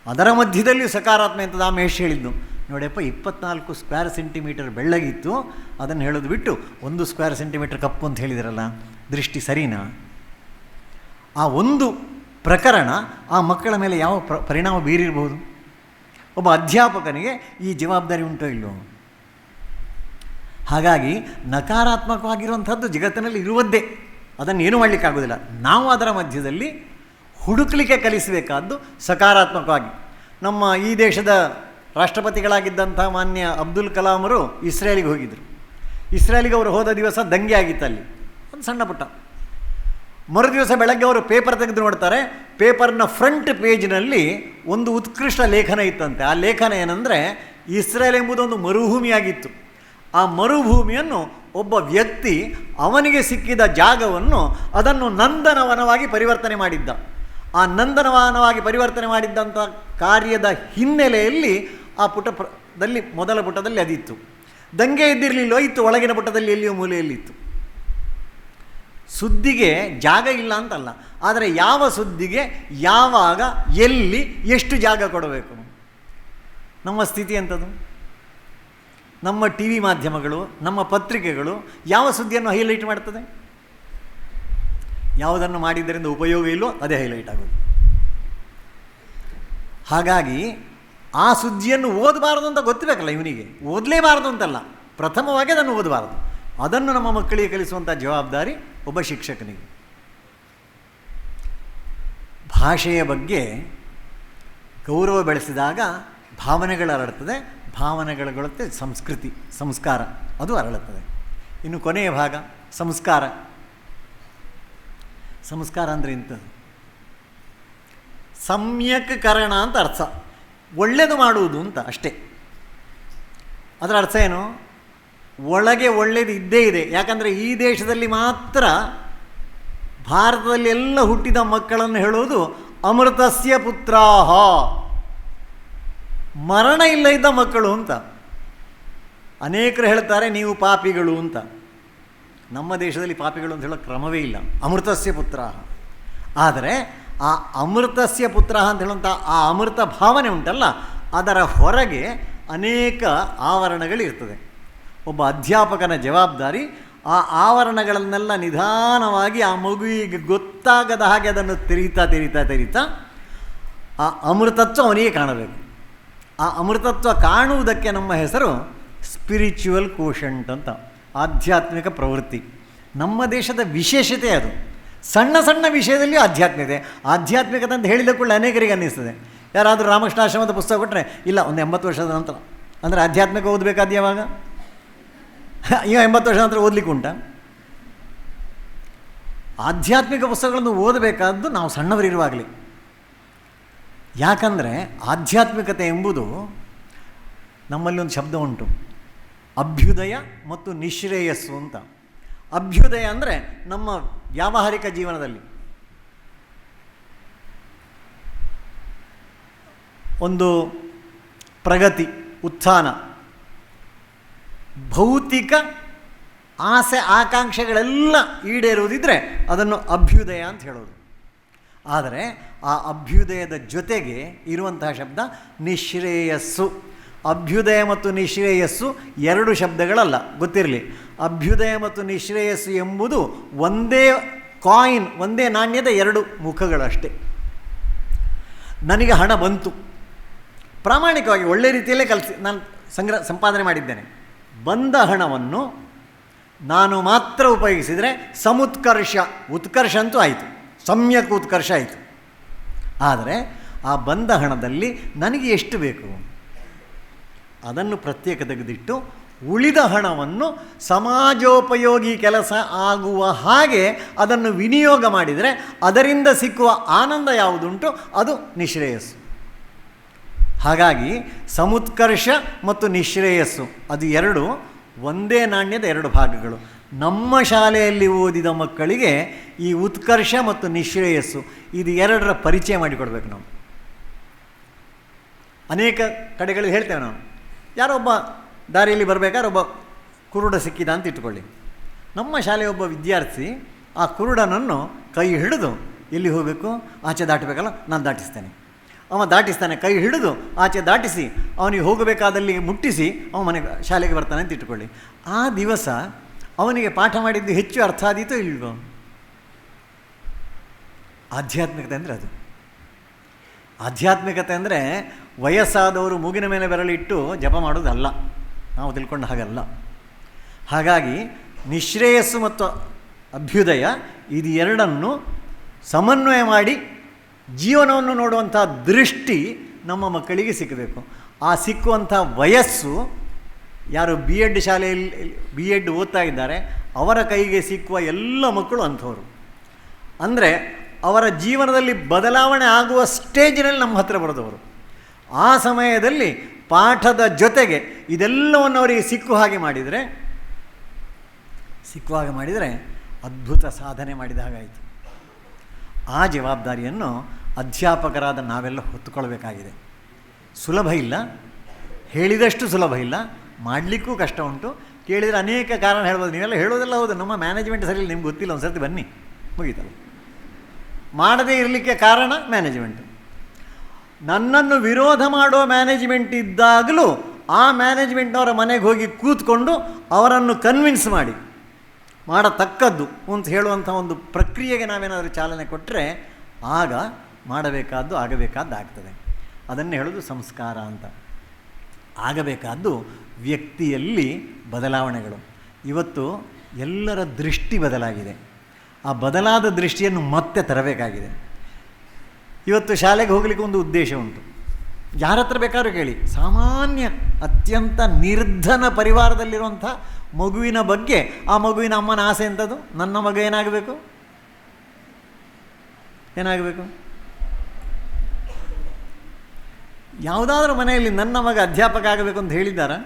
ಅದರ ಮಧ್ಯದಲ್ಲಿ ಸಕಾರಾತ್ಮಕ ಎಂಥದ್ದು. ಆ ಮಹೇಶ್ ಹೇಳಿದ್ದು ನೋಡಿಯಪ್ಪ, 24 ಸ್ಕ್ವೇರ್ ಸೆಂಟಿಮೀಟರ್ ಬೆಳ್ಳಗಿತ್ತು, ಅದನ್ನು ಹೇಳೋದು ಬಿಟ್ಟು 1 ಸ್ಕ್ವೇರ್ ಸೆಂಟಿಮೀಟರ್ ಕಪ್ಪು ಅಂತ ಹೇಳಿದಿರಲ್ಲ, ದೃಷ್ಟಿ ಸರಿನಾ? ಆ ಒಂದು ಪ್ರಕರಣ ಆ ಮಕ್ಕಳ ಮೇಲೆ ಯಾವ ಪರಿಣಾಮ ಬೀರಿರಬಹುದು? ಒಬ್ಬ ಅಧ್ಯಾಪಕನಿಗೆ ಈ ಜವಾಬ್ದಾರಿ ಉಂಟೋ ಇಲ್ಲೋ? ಹಾಗಾಗಿ ನಕಾರಾತ್ಮಕವಾಗಿರುವಂಥದ್ದು ಜಗತ್ತಿನಲ್ಲಿ ಇರುವುದೇ, ಅದನ್ನು ಏನೂ ಮಾಡಲಿಕ್ಕಾಗೋದಿಲ್ಲ. ನಾವು ಅದರ ಮಧ್ಯದಲ್ಲಿ ಹುಡುಕಲಿಕ್ಕೆ ಕಲಿಸಬೇಕಾದ್ದು ಸಕಾರಾತ್ಮಕವಾಗಿ. ನಮ್ಮ ಈ ದೇಶದ ರಾಷ್ಟ್ರಪತಿಗಳಾಗಿದ್ದಂಥ ಮಾನ್ಯ ಅಬ್ದುಲ್ ಕಲಾಮರು ಇಸ್ರೇಲಿಗೆ ಹೋಗಿದ್ದರು. ಇಸ್ರೇಲಿಗೆ ಅವರು ಹೋದ ದಿವಸ ದಂಗೆ ಆಗಿತ್ತು, ಅಲ್ಲಿ ಒಂದು ಸಣ್ಣ ಪುಟ್ಟ. ಮರುದಿವಸ ಬೆಳಗ್ಗೆ ಅವರು ಪೇಪರ್ ತೆಗೆದು ನೋಡ್ತಾರೆ, ಪೇಪರ್ನ ಫ್ರಂಟ್ ಪೇಜ್ನಲ್ಲಿ ಒಂದು ಉತ್ಕೃಷ್ಟ ಲೇಖನ ಇತ್ತಂತೆ. ಆ ಲೇಖನ ಏನಂದರೆ, ಇಸ್ರೇಲ್ ಎಂಬುದೊಂದು ಮರುಭೂಮಿಯಾಗಿತ್ತು. ಆ ಮರುಭೂಮಿಯನ್ನು ಒಬ್ಬ ವ್ಯಕ್ತಿ ಅವನಿಗೆ ಸಿಕ್ಕಿದ ಜಾಗವನ್ನು ಅದನ್ನು ನಂದನವನವಾಗಿ ಪರಿವರ್ತನೆ ಮಾಡಿದ್ದ. ಆ ನಂದನವನವಾಗಿ ಪರಿವರ್ತನೆ ಮಾಡಿದ್ದಂಥ ಕಾರ್ಯದ ಹಿನ್ನೆಲೆಯಲ್ಲಿ ಆ ಪುಟದಲ್ಲಿ ಮೊದಲ ಪುಟದಲ್ಲಿ ಅದಿತ್ತು. ದಂಗೆ ಇದ್ದಿರಲಿಲ್ಲೋ, ಇತ್ತು ಒಳಗಿನ ಪುಟದಲ್ಲಿ ಎಲ್ಲಿಯೋ ಮೂಲೆಯಲ್ಲಿತ್ತು. ಸುದ್ದಿಗೆ ಜಾಗ ಇಲ್ಲ ಅಂತಲ್ಲ, ಆದರೆ ಯಾವ ಸುದ್ದಿಗೆ ಯಾವಾಗ ಎಲ್ಲಿ ಎಷ್ಟು ಜಾಗ ಕೊಡಬೇಕು? ನಮ್ಮ ಸ್ಥಿತಿ ಎಂಥದ್ದು? ನಮ್ಮ ಟಿ ವಿ ಮಾಧ್ಯಮಗಳು, ನಮ್ಮ ಪತ್ರಿಕೆಗಳು ಯಾವ ಸುದ್ದಿಯನ್ನು ಹೈಲೈಟ್ ಮಾಡ್ತದೆ? ಯಾವುದನ್ನು ಮಾಡಿದ್ದರಿಂದ ಉಪಯೋಗ ಇಲ್ಲೋ ಅದೇ ಹೈಲೈಟ್ ಆಗೋದು. ಹಾಗಾಗಿ ಆ ಸುದ್ದಿಯನ್ನು ಓದಬಾರದು ಅಂತ ಗೊತ್ತಬೇಕಲ್ಲ ಇವನಿಗೆ, ಓದಲೇಬಾರದು ಅಂತಲ್ಲ, ಪ್ರಥಮವಾಗಿ ಅದನ್ನು ಓದಬಾರದು. ಅದನ್ನು ನಮ್ಮ ಮಕ್ಕಳಿಗೆ ಕಲಿಸುವಂಥ ಜವಾಬ್ದಾರಿ ಒಬ್ಬ ಶಿಕ್ಷಕನಿಗೆ. ಭಾಷೆಯ ಬಗ್ಗೆ ಗೌರವ ಬೆಳೆಸಿದಾಗ ಭಾವನೆಗಳು ಅರಳುತ್ತದೆ, ಭಾವನೆಗಳಗೊಳುತ್ತೆ ಸಂಸ್ಕೃತಿ, ಸಂಸ್ಕಾರ ಅದು ಅರಳುತ್ತದೆ. ಇನ್ನು ಕೊನೆಯ ಭಾಗ ಸಂಸ್ಕಾರ. ಸಂಸ್ಕಾರ ಅಂದರೆ ಇಂಥದ್ದು ಸಮ್ಯಕ್ ಕರಣ ಅಂತ ಅರ್ಥ, ಒಳ್ಳೆಯದು ಮಾಡುವುದು ಅಂತ ಅಷ್ಟೇ. ಅದರ ಅರ್ಥ ಏನು? ಒಳಗೆ ಒಳ್ಳೆಯದು ಇದ್ದೇ ಇದೆ. ಯಾಕಂದರೆ ಈ ದೇಶದಲ್ಲಿ ಮಾತ್ರ, ಭಾರತದಲ್ಲಿ ಎಲ್ಲ ಹುಟ್ಟಿದ ಮಕ್ಕಳನ್ನು ಹೇಳೋದು ಅಮೃತಸ್ಯ ಪುತ್ರಾಹ, ಮರಣ ಇಲ್ಲ ಇದ್ದ ಮಕ್ಕಳು ಅಂತ. ಅನೇಕರು ಹೇಳ್ತಾರೆ ನೀವು ಪಾಪಿಗಳು ಅಂತ. ನಮ್ಮ ದೇಶದಲ್ಲಿ ಪಾಪಿಗಳು ಅಂತ ಹೇಳೋ ಕ್ರಮವೇ ಇಲ್ಲ, ಅಮೃತಸ್ಯ ಪುತ್ರಾಹ. ಆದರೆ ಆ ಅಮೃತಸ್ಯ ಪುತ್ರ ಅಂತ ಹೇಳುವಂಥ ಆ ಅಮೃತ ಭಾವನೆ ಉಂಟಲ್ಲ, ಅದರ ಹೊರಗೆ ಅನೇಕ ಆವರಣಗಳಿರ್ತದೆ. ಒಬ್ಬ ಅಧ್ಯಾಪಕನ ಜವಾಬ್ದಾರಿ ಆ ಆವರಣಗಳನ್ನೆಲ್ಲ ನಿಧಾನವಾಗಿ ಆ ಮಗುವಿಗೆ ಗೊತ್ತಾಗದ ಹಾಗೆ ಅದನ್ನು ತೆರೀತಾ ಆ ಅಮೃತತ್ವ ಅವನಿಗೆ ಕಾಣಬೇಕು. ಆ ಅಮೃತತ್ವ ಕಾಣುವುದಕ್ಕೆ ನಮ್ಮ ಹೆಸರು ಸ್ಪಿರಿಚುವಲ್ ಕೋಶಂಟ್ ಅಂತ, ಆಧ್ಯಾತ್ಮಿಕ ಪ್ರವೃತ್ತಿ. ನಮ್ಮ ದೇಶದ ವಿಶೇಷತೆ ಅದು. ಸಣ್ಣ ಸಣ್ಣ ವಿಷಯದಲ್ಲಿಯೂ ಆಧ್ಯಾತ್ಮಿಕತೆ. ಆಧ್ಯಾತ್ಮಿಕತೆ ಅಂತ ಹೇಳಿದ ಕೂಡಲೇ ಅನೇಕರಿಗೆ ಅನ್ನಿಸ್ತದೆ. ಯಾರಾದರೂ ರಾಮಕೃಷ್ಣಾಶ್ರಮದ ಪುಸ್ತಕ ಕೊಟ್ಟರೆ, ಇಲ್ಲ ಒಂದು 80 ವರ್ಷದ ನಂತರ ಅಂದರೆ ಆಧ್ಯಾತ್ಮಿಕ ಓದಬೇಕಾದ ಯಾವಾಗ? ಈಗ 80 ವರ್ಷದ ನಂತರ ಓದಲಿಕ್ಕೆ ಉಂಟಾ? ಆಧ್ಯಾತ್ಮಿಕ ಪುಸ್ತಕಗಳನ್ನು ಓದಬೇಕಾದ್ದು ನಾವು ಸಣ್ಣವರಿರುವಾಗಲೇ. ಯಾಕಂದರೆ ಆಧ್ಯಾತ್ಮಿಕತೆ ಎಂಬುದು, ನಮ್ಮಲ್ಲಿ ಒಂದು ಶಬ್ದ ಉಂಟು, ಅಭ್ಯುದಯ ಮತ್ತು ನಿಶ್ರೇಯಸ್ಸು ಅಂತ. ಅಭ್ಯುದಯ ಅಂದರೆ ನಮ್ಮ ವ್ಯಾವಹಾರಿಕ ಜೀವನದಲ್ಲಿ ಒಂದು ಪ್ರಗತಿ, ಉತ್ಥಾನ, ಭೌತಿಕ ಆಸೆ ಆಕಾಂಕ್ಷೆಗಳೆಲ್ಲ ಈಡೇರುವುದಿದ್ದರೆ ಅದನ್ನು ಅಭ್ಯುದಯ ಅಂತ ಹೇಳೋದು. ಆದರೆ ಆ ಅಭ್ಯುದಯದ ಜೊತೆಗೆ ಇರುವಂತಹ ಶಬ್ದ ನಿಶ್ರೇಯಸ್ಸು. ಅಭ್ಯುದಯ ಮತ್ತು ನಿಶ್ರೇಯಸ್ಸು ಎರಡು ಶಬ್ದಗಳಲ್ಲ, ಗೊತ್ತಿರಲಿ. ಅಭ್ಯುದಯ ಮತ್ತು ನಿಶ್ರೇಯಸ್ಸು ಎಂಬುದು ಒಂದೇ ಕಾಯಿನ್, ಒಂದೇ ನಾಣ್ಯದ ಎರಡು ಮುಖಗಳಷ್ಟೇ. ನನಗೆ ಹಣ ಬಂತು, ಪ್ರಾಮಾಣಿಕವಾಗಿ ಒಳ್ಳೆ ರೀತಿಯಲ್ಲೇ ನಾನು ಸಂಪಾದನೆ ಮಾಡಿದ್ದೇನೆ. ಬಂದ ಹಣವನ್ನು ನಾನು ಮಾತ್ರ ಉಪಯೋಗಿಸಿದರೆ ಉತ್ಕರ್ಷ ಅಂತೂ ಆಯಿತು, ಸಮ್ಯಕ್ ಉತ್ಕರ್ಷ ಆಯಿತು. ಆದರೆ ಆ ಬಂದ ಹಣದಲ್ಲಿ ನನಗೆ ಎಷ್ಟು ಬೇಕು ಅದನ್ನು ಪ್ರತ್ಯೇಕ ತೆಗೆದಿಟ್ಟು ಉಳಿದ ಹಣವನ್ನು ಸಮಾಜೋಪಯೋಗಿ ಕೆಲಸ ಆಗುವ ಹಾಗೆ ಅದನ್ನು ವಿನಿಯೋಗ ಮಾಡಿದರೆ ಅದರಿಂದ ಸಿಕ್ಕುವ ಆನಂದ ಯಾವುದುಂಟು ಅದು ನಿಶ್ರೇಯಸ್ಸು. ಹಾಗಾಗಿ ಸಮುತ್ಕರ್ಷ ಮತ್ತು ನಿಶ್ರೇಯಸ್ಸು ಅದು ಎರಡು ಒಂದೇ ನಾಣ್ಯದ ಎರಡು ಭಾಗಗಳು. ನಮ್ಮ ಶಾಲೆಯಲ್ಲಿ ಓದಿದ ಮಕ್ಕಳಿಗೆ ಈ ಉತ್ಕರ್ಷ ಮತ್ತು ನಿಶ್ರೇಯಸ್ಸು ಇದು ಎರಡರ ಪರಿಚಯ ಮಾಡಿಕೊಡ್ಬೇಕು ನಾವು. ಅನೇಕ ಕಡೆಗಳಲ್ಲಿ ಹೇಳ್ತೇವೆ ನಾವು, ಯಾರೋ ಒಬ್ಬ ದಾರಿಯಲ್ಲಿ ಬರಬೇಕಾದ್ರೆ ಒಬ್ಬ ಕುರುಡ ಸಿಕ್ಕಿದ ಅಂತ ಇಟ್ಕೊಳ್ಳಿ. ನಮ್ಮ ಶಾಲೆಯ ಒಬ್ಬ ವಿದ್ಯಾರ್ಥಿ ಆ ಕುರುಡನನ್ನು ಕೈ ಹಿಡಿದು ಎಲ್ಲಿ ಹೋಗಬೇಕು, ಆಚೆ ದಾಟಬೇಕಲ್ಲ, ನಾನು ದಾಟಿಸ್ತೇನೆ. ಅವ ದಾಟಿಸ್ತಾನೆ, ಕೈ ಹಿಡಿದು ಆಚೆ ದಾಟಿಸಿ ಅವನಿಗೆ ಹೋಗಬೇಕಾದಲ್ಲಿ ಮುಟ್ಟಿಸಿ ಅವ ಶಾಲೆಗೆ ಬರ್ತಾನೆ ಅಂತ ಇಟ್ಕೊಳ್ಳಿ. ಆ ದಿವಸ ಅವನಿಗೆ ಪಾಠ ಮಾಡಿದ್ದು ಹೆಚ್ಚು ಅರ್ಥ ಆದೀತೋ ಇಲ್ವೋ? ಆಧ್ಯಾತ್ಮಿಕತೆ ಅಂದರೆ ಅದು. ಆಧ್ಯಾತ್ಮಿಕತೆ ಅಂದರೆ ವಯಸ್ಸಾದವರು ಮೂಗಿನ ಮೇಲೆ ಬೆರಳಿಟ್ಟು ಜಪ ಮಾಡೋದಲ್ಲ, ನಾವು ತಿಳ್ಕೊಂಡು ಹಾಗಲ್ಲ. ಹಾಗಾಗಿ ನಿಶ್ರೇಯಸ್ಸು ಮತ್ತು ಅಭ್ಯುದಯ ಇದು ಎರಡನ್ನು ಸಮನ್ವಯ ಮಾಡಿ ಜೀವನವನ್ನು ನೋಡುವಂಥ ದೃಷ್ಟಿ ನಮ್ಮ ಮಕ್ಕಳಿಗೆ ಸಿಕ್ಕಬೇಕು. ಆ ಸಿಕ್ಕುವಂಥ ವಯಸ್ಸು ಯಾರು B.Ed ಶಾಲೆಯಲ್ಲಿ B.Ed ಓದ್ತಾ ಇದ್ದಾರೆ ಅವರ ಕೈಗೆ ಸಿಕ್ಕುವ ಎಲ್ಲ ಮಕ್ಕಳು ಅಂಥವರು. ಅಂದರೆ ಅವರ ಜೀವನದಲ್ಲಿ ಬದಲಾವಣೆ ಆಗುವ ಸ್ಟೇಜಿನಲ್ಲಿ ನಮ್ಮ ಹತ್ತಿರ ಬರೆದವರು. ಆ ಸಮಯದಲ್ಲಿ ಪಾಠದ ಜೊತೆಗೆ ಇದೆಲ್ಲವನ್ನು ಅವರಿಗೆ ಸಿಕ್ಕುವ ಹಾಗೆ ಮಾಡಿದರೆ ಅದ್ಭುತ ಸಾಧನೆ ಮಾಡಿದ ಹಾಗಾಯಿತು. ಆ ಜವಾಬ್ದಾರಿಯನ್ನು ಅಧ್ಯಾಪಕರಾದ ನಾವೆಲ್ಲ ಹೊತ್ತುಕೊಳ್ಬೇಕಾಗಿದೆ. ಸುಲಭ ಇಲ್ಲ, ಹೇಳಿದಷ್ಟು ಸುಲಭ ಇಲ್ಲ, ಮಾಡಲಿಕ್ಕೂ ಕಷ್ಟ ಉಂಟು. ಕೇಳಿದರೆ ಅನೇಕ ಕಾರಣ ಹೇಳ್ಬೋದು. ನೀವೆಲ್ಲ ಹೇಳೋದೆಲ್ಲ ಹೌದು, ನಮ್ಮ ಮ್ಯಾನೇಜ್ಮೆಂಟ್ ಸರಿ ನಿಮ್ಗೆ ಗೊತ್ತಿಲ್ಲ, ಒಂದು ಸರ್ತಿ ಬನ್ನಿ ಮುಗೀತಲ್ಲ. ಮಾಡದೇ ಇರಲಿಕ್ಕೆ ಕಾರಣ ಮ್ಯಾನೇಜ್ಮೆಂಟು. ನನ್ನನ್ನು ವಿರೋಧ ಮಾಡೋ ಮ್ಯಾನೇಜ್ಮೆಂಟ್ ಇದ್ದಾಗಲೂ ಆ ಮ್ಯಾನೇಜ್ಮೆಂಟ್ನವರ ಮನೆಗೆ ಹೋಗಿ ಕೂತ್ಕೊಂಡು ಅವರನ್ನು ಕನ್ವಿನ್ಸ್ ಮಾಡಿ ಮಾಡತಕ್ಕದ್ದು ಅಂತ ಹೇಳುವಂಥ ಒಂದು ಪ್ರಕ್ರಿಯೆಗೆ ನಾವೇನಾದರೂ ಚಾಲನೆ ಕೊಟ್ಟರೆ ಆಗ ಮಾಡಬೇಕಾದ್ದು ಆಗಬೇಕಾದ್ದು ಆಗ್ತದೆ. ಅದನ್ನೇ ಹೇಳೋದು ಸಂಸ್ಕಾರ ಅಂತ. ಆಗಬೇಕಾದ್ದು ವ್ಯಕ್ತಿಯಲ್ಲಿ ಬದಲಾವಣೆಗಳು. ಇವತ್ತು ಎಲ್ಲರ ದೃಷ್ಟಿ ಬದಲಾಗಿದೆ. ಆ ಬದಲಾದ ದೃಷ್ಟಿಯನ್ನು ಮತ್ತೆ ತರಬೇಕಾಗಿದೆ. ಇವತ್ತು ಶಾಲೆಗೆ ಹೋಗಲಿಕ್ಕೆ ಒಂದು ಉದ್ದೇಶ ಉಂಟು. ಯಾರ ಹತ್ರ ಬೇಕಾದ್ರೂ ಕೇಳಿ, ಸಾಮಾನ್ಯ ಅತ್ಯಂತ ನಿರ್ಧನ ಪರಿವಾರದಲ್ಲಿರುವಂಥ ಮಗುವಿನ ಬಗ್ಗೆ ಆ ಮಗುವಿನ ಅಮ್ಮನ ಆಸೆ ಎಂಥದ್ದು, ನನ್ನ ಮಗ ಏನಾಗಬೇಕು. ಯಾವುದಾದ್ರೂ ಮನೆಯಲ್ಲಿ ನನ್ನ ಮಗ ಅಧ್ಯಾಪಕ ಆಗಬೇಕು ಅಂತ ಹೇಳಿದ್ದಾರಾ?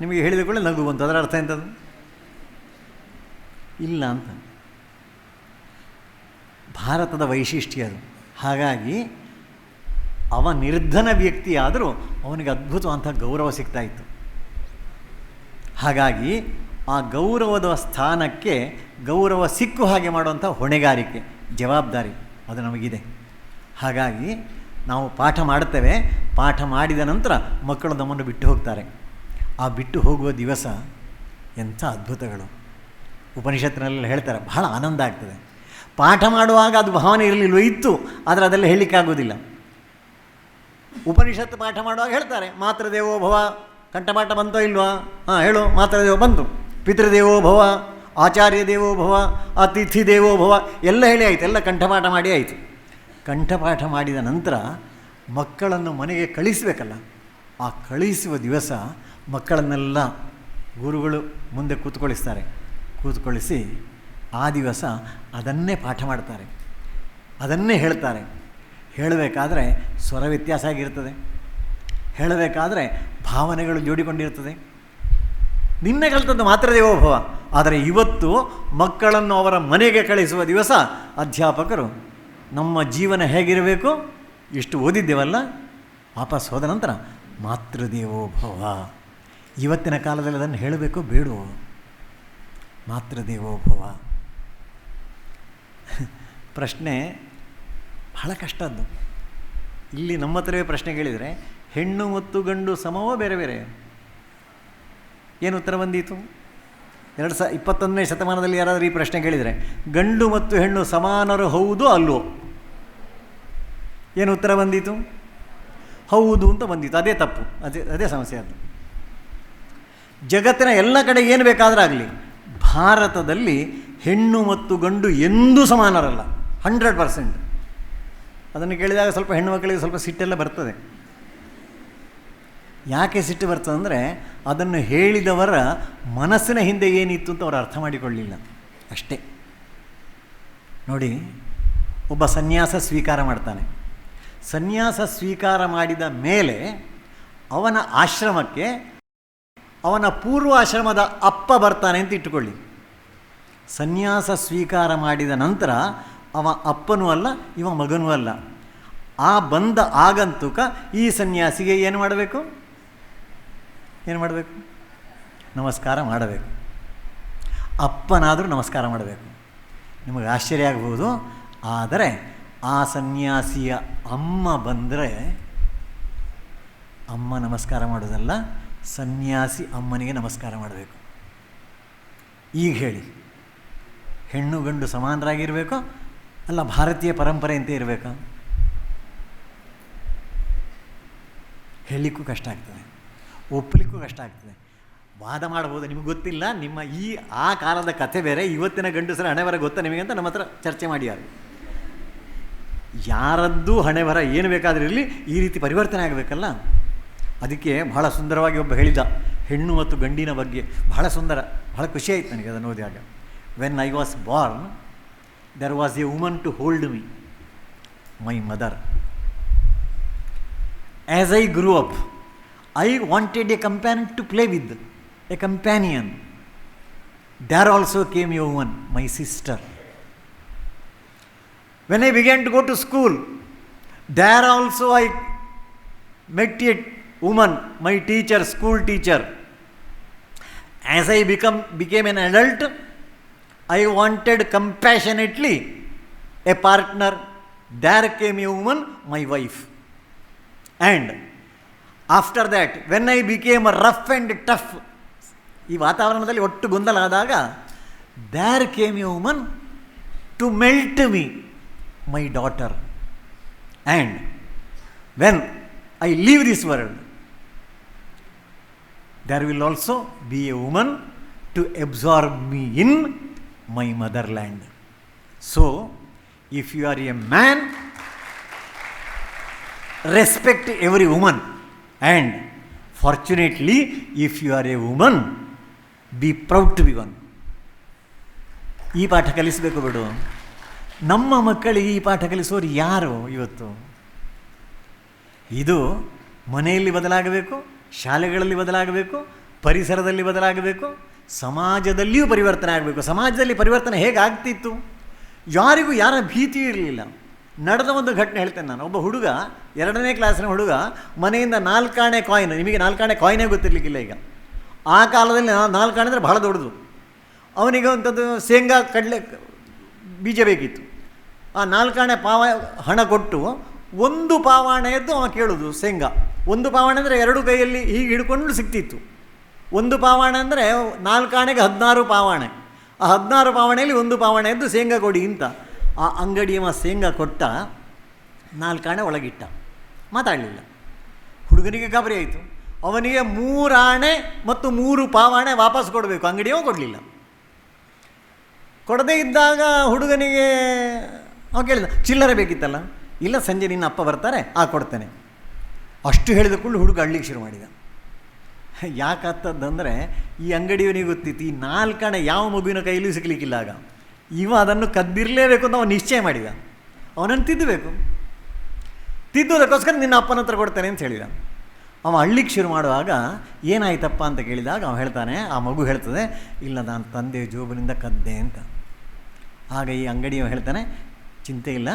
ನಿಮಗೆ ಹೇಳಿದ ಕೂಡಲೇ ನಗು ಬಂತು. ಅದರ ಅರ್ಥ ಎಂಥದ್ದು? ಇಲ್ಲ ಅಂತ. ಭಾರತದ ವೈಶಿಷ್ಟ್ಯ ಅದು. ಹಾಗಾಗಿ ಅವ ನಿರ್ಧನ ವ್ಯಕ್ತಿಯಾದರೂ ಅವನಿಗೆ ಅದ್ಭುತವಂಥ ಗೌರವ ಸಿಗ್ತಾಯಿತ್ತು. ಹಾಗಾಗಿ ಆ ಗೌರವದ ಸ್ಥಾನಕ್ಕೆ ಗೌರವ ಸಿಕ್ಕು ಹಾಗೆ ಮಾಡುವಂಥ ಹೊಣೆಗಾರಿಕೆ, ಜವಾಬ್ದಾರಿ ಅದು ನಮಗಿದೆ. ಹಾಗಾಗಿ ನಾವು ಪಾಠ ಮಾಡುತ್ತೇವೆ. ಪಾಠ ಮಾಡಿದ ನಂತರ ಮಕ್ಕಳು ನಮ್ಮನ್ನು ಬಿಟ್ಟು ಹೋಗ್ತಾರೆ. ಆ ಬಿಟ್ಟು ಹೋಗುವ ದಿವಸ ಎಂಥ ಅದ್ಭುತಗಳು. ಉಪನಿಷತ್ತಿನಲ್ಲಿ ಹೇಳ್ತಾರೆ, ಬಹಳ ಆನಂದ ಆಗ್ತದೆ. ಪಾಠ ಮಾಡುವಾಗ ಅದು ಭಾವನೆ ಇರಲಿಲ್ವೋ, ಇತ್ತು, ಆದರೆ ಅದೆಲ್ಲ ಹೇಳಲಿಕ್ಕಾಗೋದಿಲ್ಲ. ಉಪನಿಷತ್ತು ಪಾಠ ಮಾಡುವಾಗ ಹೇಳ್ತಾರೆ, ಮಾತೃದೇವೋ ಭವ, ಕಂಠಪಾಠ ಬಂತೋ ಇಲ್ವಾ? ಹಾಂ ಹೇಳು, ಮಾತೃದೇವೋ ಬಂತು. ಪಿತೃದೇವೋ ಭವ, ಆಚಾರ್ಯ ದೇವೋ ಭವ, ಅತಿಥಿ ದೇವೋ ಭವ ಎಲ್ಲ ಹೇಳಿ ಆಯಿತು, ಎಲ್ಲ ಕಂಠಪಾಠ ಮಾಡಿ ಆಯಿತು. ಕಂಠಪಾಠ ಮಾಡಿದ ನಂತರ ಮಕ್ಕಳನ್ನು ಮನೆಗೆ ಕಳಿಸಬೇಕಲ್ಲ. ಆ ಕಳಿಸುವ ದಿವಸ ಮಕ್ಕಳನ್ನೆಲ್ಲ ಗುರುಗಳು ಮುಂದೆ ಕೂತ್ಕೊಳ್ಳಿಸಿ ಆ ದಿವಸ ಅದನ್ನೇ ಪಾಠ ಮಾಡ್ತಾರೆ, ಅದನ್ನೇ ಹೇಳ್ತಾರೆ. ಹೇಳಬೇಕಾದ್ರೆ ಸ್ವರ ವ್ಯತ್ಯಾಸ ಆಗಿರ್ತದೆ, ಹೇಳಬೇಕಾದ್ರೆ ಭಾವನೆಗಳು ಜೋಡಿಕೊಂಡಿರ್ತದೆ. ನಿನ್ನೆ ಕಲಿತದ್ದು ಮಾತ್ರ ದೇವೋಭವ. ಆದರೆ ಇವತ್ತು ಮಕ್ಕಳನ್ನು ಅವರ ಮನೆಗೆ ಕಳಿಸುವ ದಿವಸ ಅಧ್ಯಾಪಕರು ನಮ್ಮ ಜೀವನ ಹೇಗಿರಬೇಕು, ಇಷ್ಟು ಓದಿದ್ದೇವಲ್ಲ, ವಾಪಸ್ ಹೋದ ನಂತರ ಮಾತೃದೇವೋಭವ. ಇವತ್ತಿನ ಕಾಲದಲ್ಲಿ ಅದನ್ನು ಹೇಳಬೇಕೋ ಬೇಡವೋ? ಮಾತೃದೇವೋಭವ ಪ್ರಶ್ನೆ ಬಹಳ ಕಷ್ಟದ್ದು. ಇಲ್ಲಿ ನಮ್ಮ ಹತ್ರವೇ ಪ್ರಶ್ನೆ ಕೇಳಿದರೆ ಹೆಣ್ಣು ಮತ್ತು ಗಂಡು ಸಮವೋ ಬೇರೆ ಬೇರೆ? ಏನು ಉತ್ತರ ಬಂದೀತು? 21ನೇ ಶತಮಾನದಲ್ಲಿ ಯಾರಾದರೂ ಈ ಪ್ರಶ್ನೆ ಕೇಳಿದರೆ ಗಂಡು ಮತ್ತು ಹೆಣ್ಣು ಸಮಾನರು ಹೌದು ಅಲ್ವೋ? ಏನು ಉತ್ತರ ಬಂದೀತು? ಹೌದು ಅಂತ ಬಂದಿತ್ತು. ಅದೇ ತಪ್ಪು, ಅದೇ ಸಮಸ್ಯೆ. ಅದು ಜಗತ್ತಿನ ಎಲ್ಲ ಕಡೆ ಏನು ಬೇಕಾದರೂ ಆಗಲಿ, ಭಾರತದಲ್ಲಿ ಹೆಣ್ಣು ಮತ್ತು ಗಂಡು ಎಂದೂ ಸಮಾನರಲ್ಲ, 100%. ಅದನ್ನು ಕೇಳಿದಾಗ ಸ್ವಲ್ಪ ಹೆಣ್ಣು ಮಕ್ಕಳಿಗೆ ಸ್ವಲ್ಪ ಸಿಟ್ಟೆಲ್ಲ ಬರ್ತದೆ. ಯಾಕೆ ಸಿಟ್ಟು ಬರ್ತದೆ ಅಂದರೆ ಅದನ್ನು ಹೇಳಿದವರ ಮನಸ್ಸಿನ ಹಿಂದೆ ಏನಿತ್ತು ಅಂತ ಅವರು ಅರ್ಥ ಮಾಡಿಕೊಳ್ಳಲಿಲ್ಲ ಅಷ್ಟೇ. ನೋಡಿ, ಒಬ್ಬ ಸನ್ಯಾಸ ಸ್ವೀಕಾರ ಮಾಡ್ತಾನೆ. ಸನ್ಯಾಸ ಸ್ವೀಕಾರ ಮಾಡಿದ ಮೇಲೆ ಅವನ ಆಶ್ರಮಕ್ಕೆ ಅವನ ಪೂರ್ವಾಶ್ರಮದ ಅಪ್ಪ ಬರ್ತಾನೆ ಅಂತ ಇಟ್ಟುಕೊಳ್ಳಿ. ಸನ್ಯಾಸ ಸ್ವೀಕಾರ ಮಾಡಿದ ನಂತರ ಅವ ಅಪ್ಪನೂ ಅಲ್ಲ, ಇವ ಮಗನೂ ಅಲ್ಲ. ಆ ಬಂದ ಆಗಂತುಕ ಈ ಸನ್ಯಾಸಿಗೆ ಏನು ಮಾಡಬೇಕು? ನಮಸ್ಕಾರ ಮಾಡಬೇಕು. ಅಪ್ಪನಾದರೂ ನಮಸ್ಕಾರ ಮಾಡಬೇಕು. ನಿಮಗೆ ಆಶ್ಚರ್ಯ ಆಗ್ಬೋದು, ಆದರೆ ಆ ಸನ್ಯಾಸಿಯ ಅಮ್ಮ ಬಂದರೆ ಅಮ್ಮ ನಮಸ್ಕಾರ ಮಾಡೋದಲ್ಲ, ಸನ್ಯಾಸಿ ಅಮ್ಮನಿಗೆ ನಮಸ್ಕಾರ ಮಾಡಬೇಕು. ಈಗ ಹೇಳಿ, ಹೆಣ್ಣು ಗಂಡು ಸಮಾನರಾಗಿರಬೇಕು ಅಲ್ಲ ಭಾರತೀಯ ಪರಂಪರೆಯಂತೆ ಇರಬೇಕಾ? ಹೇಳಲಿಕ್ಕೂ ಕಷ್ಟ ಆಗ್ತದೆ, ಒಪ್ಪಲಿಕ್ಕೂ ಕಷ್ಟ ಆಗ್ತದೆ. ವಾದ ಮಾಡ್ಬೋದು, ನಿಮಗೆ ಗೊತ್ತಿಲ್ಲ, ನಿಮ್ಮ ಆ ಕಾಲದ ಕಥೆ ಬೇರೆ, ಇವತ್ತಿನ ಗಂಡಸರ ಹಣೆಬರ ಗೊತ್ತಾ ನಿಮಗೆ ಅಂತ ನಮ್ಮ ಹತ್ರ ಚರ್ಚೆ ಮಾಡ್ಯಾರ. ಯಾರದ್ದು ಹಣೆಬರ ಏನು ಬೇಕಾದರೂ ಇರಲಿ, ಈ ರೀತಿ ಪರಿವರ್ತನೆ ಆಗಬೇಕಲ್ಲ. ಅದಕ್ಕೆ ಬಹಳ ಸುಂದರವಾಗಿ ಒಬ್ಬ ಹೇಳಿದ ಹೆಣ್ಣು ಮತ್ತು ಗಂಡಿನ ಬಗ್ಗೆ, ಬಹಳ ಸುಂದರ, ಬಹಳ ಖುಷಿ ಆಯಿತು ನನಗೆ ಅದನ್ನು ಓದಿದಾಗ. When I was born there was a woman to hold me, my mother. As I grew up I wanted a companion to play with, a companion. There also came a woman, my sister. When I began to go to school, there also I met a woman, my teacher, school teacher. As I became an adult, I wanted compassionately a partner. There came a woman, my wife. And after that, when I became rough and tough, ಈ ವಾತಾವರಣದಲ್ಲಿ ಒಟ್ಟು ಗೊಂದಲ ಆದಾಗ, there came a woman to melt me, my daughter. And when I leave this world, there will also be a woman to absorb me in my motherland. So, if you are a man, respect every woman. And fortunately, if you are a woman, be proud to be one. ಈ ಪಾಠ ಕಲಿಸಬೇಕು ಬಿಡು. ನಮ್ಮ ಮಕ್ಕಳಿಗೆ ಈ ಪಾಠ ಕಲಿಸೋರು ಯಾರು ಇವತ್ತು? ಇದು ಮನೆಯಲ್ಲಿ ಬದಲಾಗಬೇಕು, ಶಾಲೆಗಳಲ್ಲಿ ಬದಲಾಗಬೇಕು, ಪರಿಸರದಲ್ಲಿ ಬದಲಾಗಬೇಕು, ಸಮಾಜದಲ್ಲಿಯೂ ಪರಿವರ್ತನೆ ಆಗಬೇಕು. ಸಮಾಜದಲ್ಲಿ ಪರಿವರ್ತನೆ ಹೇಗಾಗ್ತಿತ್ತು? ಯಾರಿಗೂ ಯಾರ ಭೀತಿ ಇರಲಿಲ್ಲ. ನಡೆದ ಒಂದು ಘಟನೆ ಹೇಳ್ತೇನೆ ನಾನು. ಒಬ್ಬ ಹುಡುಗ, 2ನೇ ಕ್ಲಾಸಿನ ಹುಡುಗ, ಮನೆಯಿಂದ 4 ಆಣೆ ಕಾಯಿನ್, ನಿಮಗೆ 4 ಆಣೆ ಕಾಯಿನೇ ಗೊತ್ತಿರಲಿಕ್ಕಿಲ್ಲ ಈಗ. ಆ ಕಾಲದಲ್ಲಿ 4 ಆಣೆ ಅಂದರೆ ಬಹಳ ದೊಡ್ಡದು. ಅವನಿಗೆ ಅಂಥದ್ದು ಶೇಂಗಾ ಕಡಲೆ ಬೀಜ ಬೇಕಿತ್ತು. ಆ 4 ಆಣೆ ಹಣ ಕೊಟ್ಟು 1 ಪಾವಾಣೆಯದ್ದು ಅವ ಕೇಳೋದು ಶೇಂಗಾ. 1 ಪಾವಾಣೆ ಅಂದರೆ 2 ಕೈಯಲ್ಲಿ ಹೀಗೆ ಹಿಡ್ಕೊಂಡು ಸಿಗ್ತಿತ್ತು. 1 ಪಾವಾಣೆ ಅಂದರೆ 4 ಆಣೆಗೆ 16 ಪಾವಾಣೆ. ಆ 16 ಪಾವಣೆಯಲ್ಲಿ 1 ಪಾವಣೆಯದ್ದು ಶೇಂಗಾ ಕೊಡಿ ಅಂತ ಆ ಅಂಗಡಿಯವ ಶೇಂಗಾ ಕೊಟ್ಟ. 4 ಆಣೆ ಒಳಗಿಟ್ಟ, ಮಾತಾಡಲಿಲ್ಲ. ಹುಡುಗನಿಗೆ ಗಾಬರಿ ಆಯಿತು. ಅವನಿಗೆ 3 ಆಣೆ ಮತ್ತು 3 ಪಾವಾಣೆ ವಾಪಸ್ ಕೊಡಬೇಕು, ಅಂಗಡಿಯವ ಕೊಡಲಿಲ್ಲ. ಕೊಡದೇ ಇದ್ದಾಗ ಹುಡುಗನಿಗೆ ಅವ ಕೇಳಿದ, ಚಿಲ್ಲರೆ ಬೇಕಿತ್ತಲ್ಲ? ಇಲ್ಲ, ಸಂಜೆ ನಿನ್ನ ಅಪ್ಪ ಬರ್ತಾರೆ, ಕೊಡ್ತೇನೆ. ಅಷ್ಟು ಹೇಳಿದ ಕೂಡಲೇ ಹುಡುಗ ಅಳ್ಳಿಕ್ಕೆ ಶುರು ಮಾಡಿದ. ಯಾಕಂತಂದರೆ ಈ ಅಂಗಡಿಯವನಿಗೆ ಗೊತ್ತಿತ್ತು, ಈ 4 ಆಣೆ ಯಾವ ಮಗುವಿನ ಕೈಯಲ್ಲೂ ಸಿಗಲಿಕ್ಕಿಲ್ಲ. ಆಗ ಇವ ಅದನ್ನು ಕದ್ದಿರಲೇಬೇಕು ಅಂತ ಅವನು ನಿಶ್ಚಯ ಮಾಡಿದ. ಅವನನ್ನು ತಿದ್ದಬೇಕು. ತಿದ್ದೋದಕ್ಕೋಸ್ಕರ ನಿನ್ನ ಅಪ್ಪನ ಹತ್ರ ಕೊಡ್ತೇನೆ ಅಂತ ಹೇಳಿದ. ಅವ ಅಳ್ಳಿಕ್ಕೆ ಶುರು ಮಾಡುವಾಗ ಏನಾಯ್ತಪ್ಪ ಅಂತ ಕೇಳಿದಾಗ ಅವ ಹೇಳ್ತಾನೆ, ಆ ಮಗು ಹೇಳ್ತದೆ, ಇಲ್ಲ ನಾನು ತಂದೆ ಜೋಬನಿಂದ ಕದ್ದೆ ಅಂತ. ಆಗ ಈ ಅಂಗಡಿಯವ ಹೇಳ್ತಾನೆ, ಚಿಂತೆ ಇಲ್ಲ,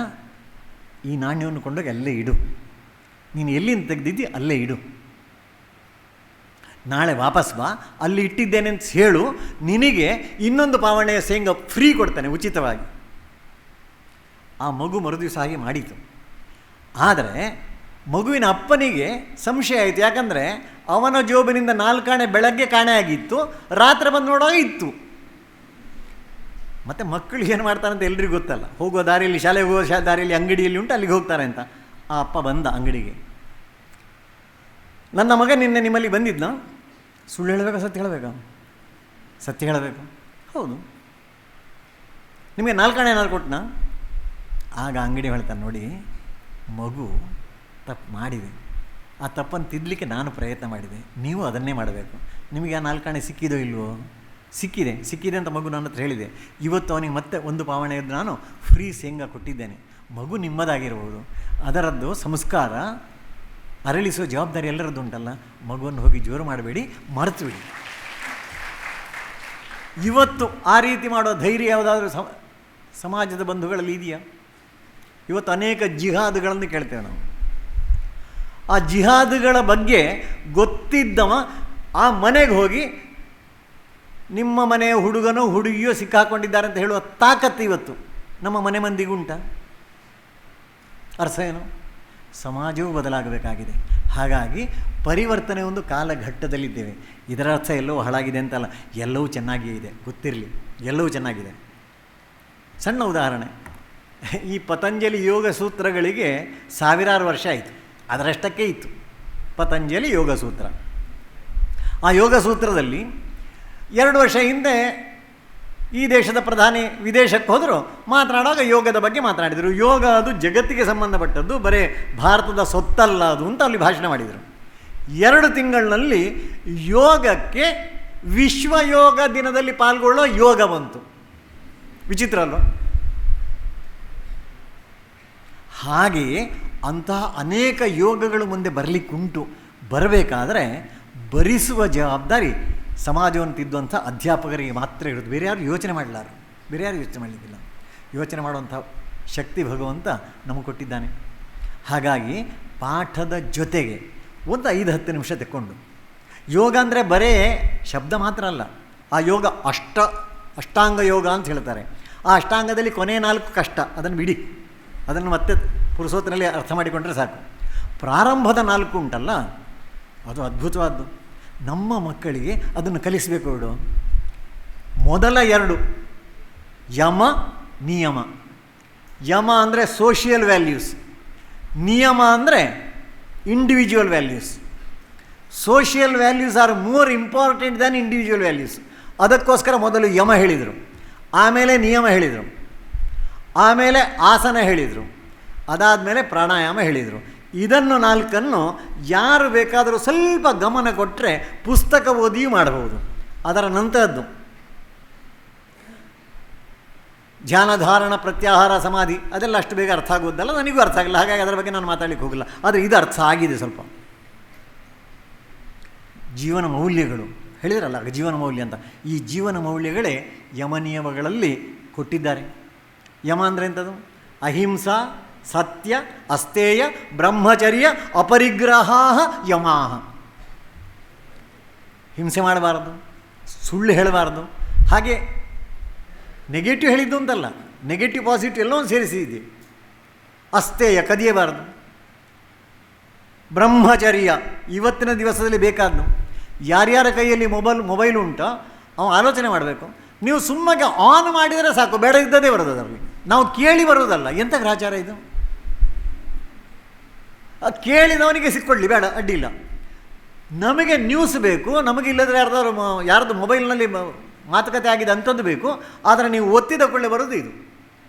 ಈ ನಾಣ್ಯವನ್ನು ಕೊಂಡೋಗಿ ಅಲ್ಲೇ ಇಡು, ನೀನು ಎಲ್ಲಿಂದ ತೆಗೆದಿದ್ದಿ ಅಲ್ಲೇ ಇಡು, ನಾಳೆ ವಾಪಸ್ ಬಾ, ಅಲ್ಲಿ ಇಟ್ಟಿದ್ದೇನೆ ಅಂತ ಹೇಳು, ನಿನಗೆ 1 ಪಾವಣೆಯ ಶೇಂಗಾ ಫ್ರೀ ಕೊಡ್ತಾನೆ ಉಚಿತವಾಗಿ. ಆ ಮಗು ಮರುದಿವಸ ಹಾಗೆ ಮಾಡಿತು. ಆದರೆ ಮಗುವಿನ ಅಪ್ಪನಿಗೆ ಸಂಶಯ ಆಯಿತು. ಯಾಕಂದರೆ ಅವನ ಜೋಬಿನಿಂದ 4 ಆಣೆ ಬೆಳಗ್ಗೆ ಕಾಣೆ ಆಗಿತ್ತು, ರಾತ್ರಿ ಬಂದು ನೋಡುವಾಗ ಇತ್ತು. ಮತ್ತು ಮಕ್ಕಳು ಏನು ಮಾಡ್ತಾರೆ ಅಂತ ಎಲ್ರಿಗೂ ಗೊತ್ತಲ್ಲ. ಹೋಗುವ ದಾರಿಯಲ್ಲಿ, ಶಾಲೆಗೆ ಹೋಗುವ ದಾರಿಯಲ್ಲಿ ಅಂಗಡಿಯಲ್ಲಿ ಉಂಟು, ಅಲ್ಲಿಗೆ ಹೋಗ್ತಾರೆ ಅಂತ. ಆ ಅಪ್ಪ ಬಂದ ಅಂಗಡಿಗೆ. ನನ್ನ ಮಗ ನಿಮ್ಮಲ್ಲಿ ಬಂದಿದ್ನ? ಸುಳ್ಳು ಹೇಳಬೇಕಾ ಸತ್ಯ ಹೇಳಬೇಕಾ? ಸತ್ಯ ಹೇಳಬೇಕು. ಹೌದು. ನಿಮಗೆ 4 ಆಣೆ ಏನಾದ್ರು ಕೊಟ್ಟನಾ? ಆಗ ಅಂಗಡಿ ಹೇಳ್ತಾನೆ, ನೋಡಿ ಮಗು ತಪ್ಪು ಮಾಡಿದೆ, ಆ ತಪ್ಪನ್ನು ತಿದ್ದಲಿಕ್ಕೆ ನಾನು ಪ್ರಯತ್ನ ಮಾಡಿದೆ, ನೀವು ಅದನ್ನೇ ಮಾಡಬೇಕು. ನಿಮಗೆ ಆ 4 ಆಣೆ ಸಿಕ್ಕಿದೋ ಇಲ್ವೋ? ಸಿಕ್ಕಿದೆ ಅಂತ ಮಗು ನನ್ನ ಹತ್ರ ಹೇಳಿದೆ. ಇವತ್ತು ಅವನಿಗೆ ಮತ್ತೆ 1 ಪಾವಣೆಯದ್ದು ನಾನು ಫ್ರೀ ಶೇಂಗಾ ಕೊಟ್ಟಿದ್ದೇನೆ. ಮಗು ನಿಮ್ಮದಾಗಿರ್ಬೋದು, ಅದರದ್ದು ಸಂಸ್ಕಾರ ಅರಳಿಸುವ ಜವಾಬ್ದಾರಿ ಎಲ್ಲರದ್ದು ಉಂಟಲ್ಲ. ಮಗುವನ್ನು ಹೋಗಿ ಜೋರು ಮಾಡಬೇಡಿ, ಮರೆತು ಬಿಡಿ. ಇವತ್ತು ಆ ರೀತಿ ಮಾಡೋ ಧೈರ್ಯ ಯಾವುದಾದ್ರೂ ಸಮಾಜದ ಬಂಧುಗಳಲ್ಲಿ ಇದೆಯಾ? ಇವತ್ತು ಅನೇಕ ಜಿಹಾದ್ಗಳನ್ನು ಕೇಳ್ತೇವೆ ನಾವು. ಆ ಜಿಹಾದ್ಗಳ ಬಗ್ಗೆ ಗೊತ್ತಿದ್ದವ ಆ ಮನೆಗೆ ಹೋಗಿ ನಿಮ್ಮ ಮನೆಯ ಹುಡುಗನೋ ಹುಡುಗಿಯೋ ಸಿಕ್ಕಾಕೊಂಡಿದ್ದಾರೆ ಅಂತ ಹೇಳುವ ತಾಕತ್ತು ಇವತ್ತು ನಮ್ಮ ಮನೆ ಮಂದಿಗುಂಟ? ಅರ್ಥ ಏನು? ಸಮಾಜವೂ ಬದಲಾಗಬೇಕಾಗಿದೆ. ಹಾಗಾಗಿ ಪರಿವರ್ತನೆ ಒಂದು ಕಾಲಘಟ್ಟದಲ್ಲಿದ್ದೇವೆ. ಇದರ ಅರ್ಥ ಎಲ್ಲವೂ ಹಾಳಾಗಿದೆ ಅಂತಲ್ಲ, ಎಲ್ಲವೂ ಚೆನ್ನಾಗಿಯೇ ಇದೆ, ಗೊತ್ತಿರಲಿ, ಎಲ್ಲವೂ ಚೆನ್ನಾಗಿದೆ. ಸಣ್ಣ ಉದಾಹರಣೆ, ಈ ಪತಂಜಲಿ ಯೋಗ ಸೂತ್ರಗಳಿಗೆ ಸಾವಿರಾರು ವರ್ಷ ಆಯಿತು, ಅದರಷ್ಟಕ್ಕೆ ಇತ್ತು ಪತಂಜಲಿ ಯೋಗ ಸೂತ್ರ. ಆ ಯೋಗ ಸೂತ್ರದಲ್ಲಿ 2 ವರ್ಷ ಹಿಂದೆ ಈ ದೇಶದ ಪ್ರಧಾನಿ ವಿದೇಶಕ್ಕೆ ಹೋದರು, ಮಾತನಾಡುವಾಗ ಯೋಗದ ಬಗ್ಗೆ ಮಾತನಾಡಿದರು. ಯೋಗ ಅದು ಜಗತ್ತಿಗೆ ಸಂಬಂಧಪಟ್ಟದ್ದು, ಬರೀ ಭಾರತದ ಸೊತ್ತಲ್ಲ ಅದು ಅಂತ ಅಲ್ಲಿ ಭಾಷಣ ಮಾಡಿದರು. 2 ತಿಂಗಳಿನಲ್ಲಿ ಯೋಗಕ್ಕೆ ವಿಶ್ವ ಯೋಗ ದಿನದಲ್ಲಿ ಪಾಲ್ಗೊಳ್ಳೋ ಯೋಗ ಬಂತು. ವಿಚಿತ್ರ ಅಲ್ವ? ಹಾಗೆಯೇ ಅಂತಹ ಅನೇಕ ಯೋಗಗಳು ಮುಂದೆ ಬರಲಿಕ್ಕುಂಟು. ಬರಬೇಕಾದರೆ ಭರಿಸುವ ಜವಾಬ್ದಾರಿ ಸಮಾಜವನ್ನು ತಿದ್ದುವಂಥ ಅಧ್ಯಾಪಕರಿಗೆ ಮಾತ್ರ ಇರೋದು. ಬೇರೆ ಯಾರು ಯೋಚನೆ ಮಾಡಲಾರು, ಬೇರೆ ಯಾರು ಯೋಚನೆ ಮಾಡಲಿಕ್ಕಿಲ್ಲ. ಯೋಚನೆ ಮಾಡುವಂಥ ಶಕ್ತಿ ಭಗವಂತ ನಮಗೆ ಕೊಟ್ಟಿದ್ದಾನೆ. ಹಾಗಾಗಿ ಪಾಠದ ಜೊತೆಗೆ ಒಂದು 5-10 ನಿಮಿಷ ತೆಕ್ಕೊಂಡು, ಯೋಗ ಅಂದರೆ ಬರೇ ಶಬ್ದ ಮಾತ್ರ ಅಲ್ಲ. ಆ ಯೋಗ ಅಷ್ಟಾಂಗ ಯೋಗ ಅಂತ ಹೇಳ್ತಾರೆ. ಆ ಅಷ್ಟಾಂಗದಲ್ಲಿ ಕೊನೆಯ 4 ಕಷ್ಟ, ಅದನ್ನು ಬಿಡಿ, ಅದನ್ನು ಮತ್ತೆ ಪುರುಷೋತ್ತರಲ್ಲಿ ಅರ್ಥ ಮಾಡಿಕೊಂಡ್ರೆ ಸಾಕು. ಪ್ರಾರಂಭದ 4 ಉಂಟಲ್ಲ, ಅದು ಅದ್ಭುತವಾದ್ದು. ನಮ್ಮ ಮಕ್ಕಳಿಗೆ ಅದನ್ನು ಕಲಿಸಬೇಕು. ಬಿಡು. ಮೊದಲ 2 ಯಮ ನಿಯಮ. ಯಮ ಅಂದರೆ ಸೋಷಿಯಲ್ ವ್ಯಾಲ್ಯೂಸ್, ನಿಯಮ ಅಂದರೆ individual values. Social values are more important than individual values. ಅದಕ್ಕೋಸ್ಕರ ಮೊದಲು ಯಮ ಹೇಳಿದರು, ಆಮೇಲೆ ನಿಯಮ ಹೇಳಿದರು, ಆಮೇಲೆ ಆಸನ ಹೇಳಿದರು, ಅದಾದಮೇಲೆ ಪ್ರಾಣಾಯಾಮ ಹೇಳಿದರು. ಇದನ್ನು 4 ಯಾರು ಬೇಕಾದರೂ ಸ್ವಲ್ಪ ಗಮನ ಕೊಟ್ಟರೆ ಪುಸ್ತಕ ಓದಿಯೂ ಮಾಡಬಹುದು. ಅದರ ನಂತರದ್ದು ಧ್ಯಾನ, ಧಾರಣ, ಪ್ರತ್ಯಾಹಾರ, ಸಮಾಧಿ, ಅದೆಲ್ಲ ಅಷ್ಟು ಬೇಗ ಅರ್ಥ ಆಗೋದಲ್ಲ, ನನಗೂ ಅರ್ಥ ಆಗಿಲ್ಲ, ಹಾಗಾಗಿ ಅದರ ಬಗ್ಗೆ ನಾನು ಮಾತಾಡಲಿಕ್ಕೆ ಹೋಗಿಲ್ಲ. ಆದರೆ ಇದು ಅರ್ಥ ಆಗಿದೆ ಸ್ವಲ್ಪ. ಜೀವನ ಮೌಲ್ಯಗಳು ಹೇಳಿದ್ರಲ್ಲ, ಜೀವನ ಮೌಲ್ಯ ಅಂತ. ಈ ಜೀವನ ಮೌಲ್ಯಗಳೇ ಯಮ ನಿಯಮಗಳಲ್ಲಿ ಕೊಟ್ಟಿದ್ದಾರೆ. ಯಮ ಅಂದರೆ ಎಂಥದ್ದು? ಅಹಿಂಸಾ, ಸತ್ಯ, ಅಸ್ತೇಯ, ಬ್ರಹ್ಮಚರ್ಯ, ಅಪರಿಗ್ರಹ ಯಮಾಹ. ಹಿಂಸೆ ಮಾಡಬಾರದು, ಸುಳ್ಳು ಹೇಳಬಾರ್ದು. ಹಾಗೆ ನೆಗೆಟಿವ್ ಹೇಳಿದ್ದು ಅಂತಲ್ಲ, ನೆಗೆಟಿವ್ ಪಾಸಿಟಿವ್ ಎಲ್ಲವೂ ಸೇರಿಸಿದೆ. ಅಸ್ತೇಯ, ಕದಿಯಬಾರದು. ಬ್ರಹ್ಮಚರ್ಯ, ಇವತ್ತಿನ ದಿವಸದಲ್ಲಿ ಬೇಕಾದ್ದು. ಯಾರ್ಯಾರ ಕೈಯಲ್ಲಿ ಮೊಬೈಲ್ ಉಂಟೋ ಅವ ಆಲೋಚನೆ ಮಾಡಬೇಕು. ನೀವು ಸುಮ್ಮಗೆ ಆನ್ ಮಾಡಿದರೆ ಸಾಕು, ಬೇಡ ಇದ್ದದೇ ಬರೋದು ಅದರಲ್ಲಿ. ನಾವು ಕೇಳಿ ಬರೋದಲ್ಲ. ಎಂಥ ಗ್ರಾಚಾರ ಇದು? ಕೇಳಿದವನಿಗೆ ಸಿಕ್ಕೊಳ್ಳಿ, ಬೇಡ, ಅಡ್ಡಿಲ್ಲ. ನಮಗೆ ನ್ಯೂಸ್ ಬೇಕು, ನಮಗೆ ಇಲ್ಲದ್ರೆ ಯಾರ್ದು ಮೊಬೈಲ್ನಲ್ಲಿ ಮಾತುಕತೆ ಆಗಿದೆ ಅಂಥದ್ದು ಬೇಕು. ಆದರೆ ನೀವು ಒತ್ತಿದ ಕೊಳ್ಳೆ ಬರೋದು ಇದು,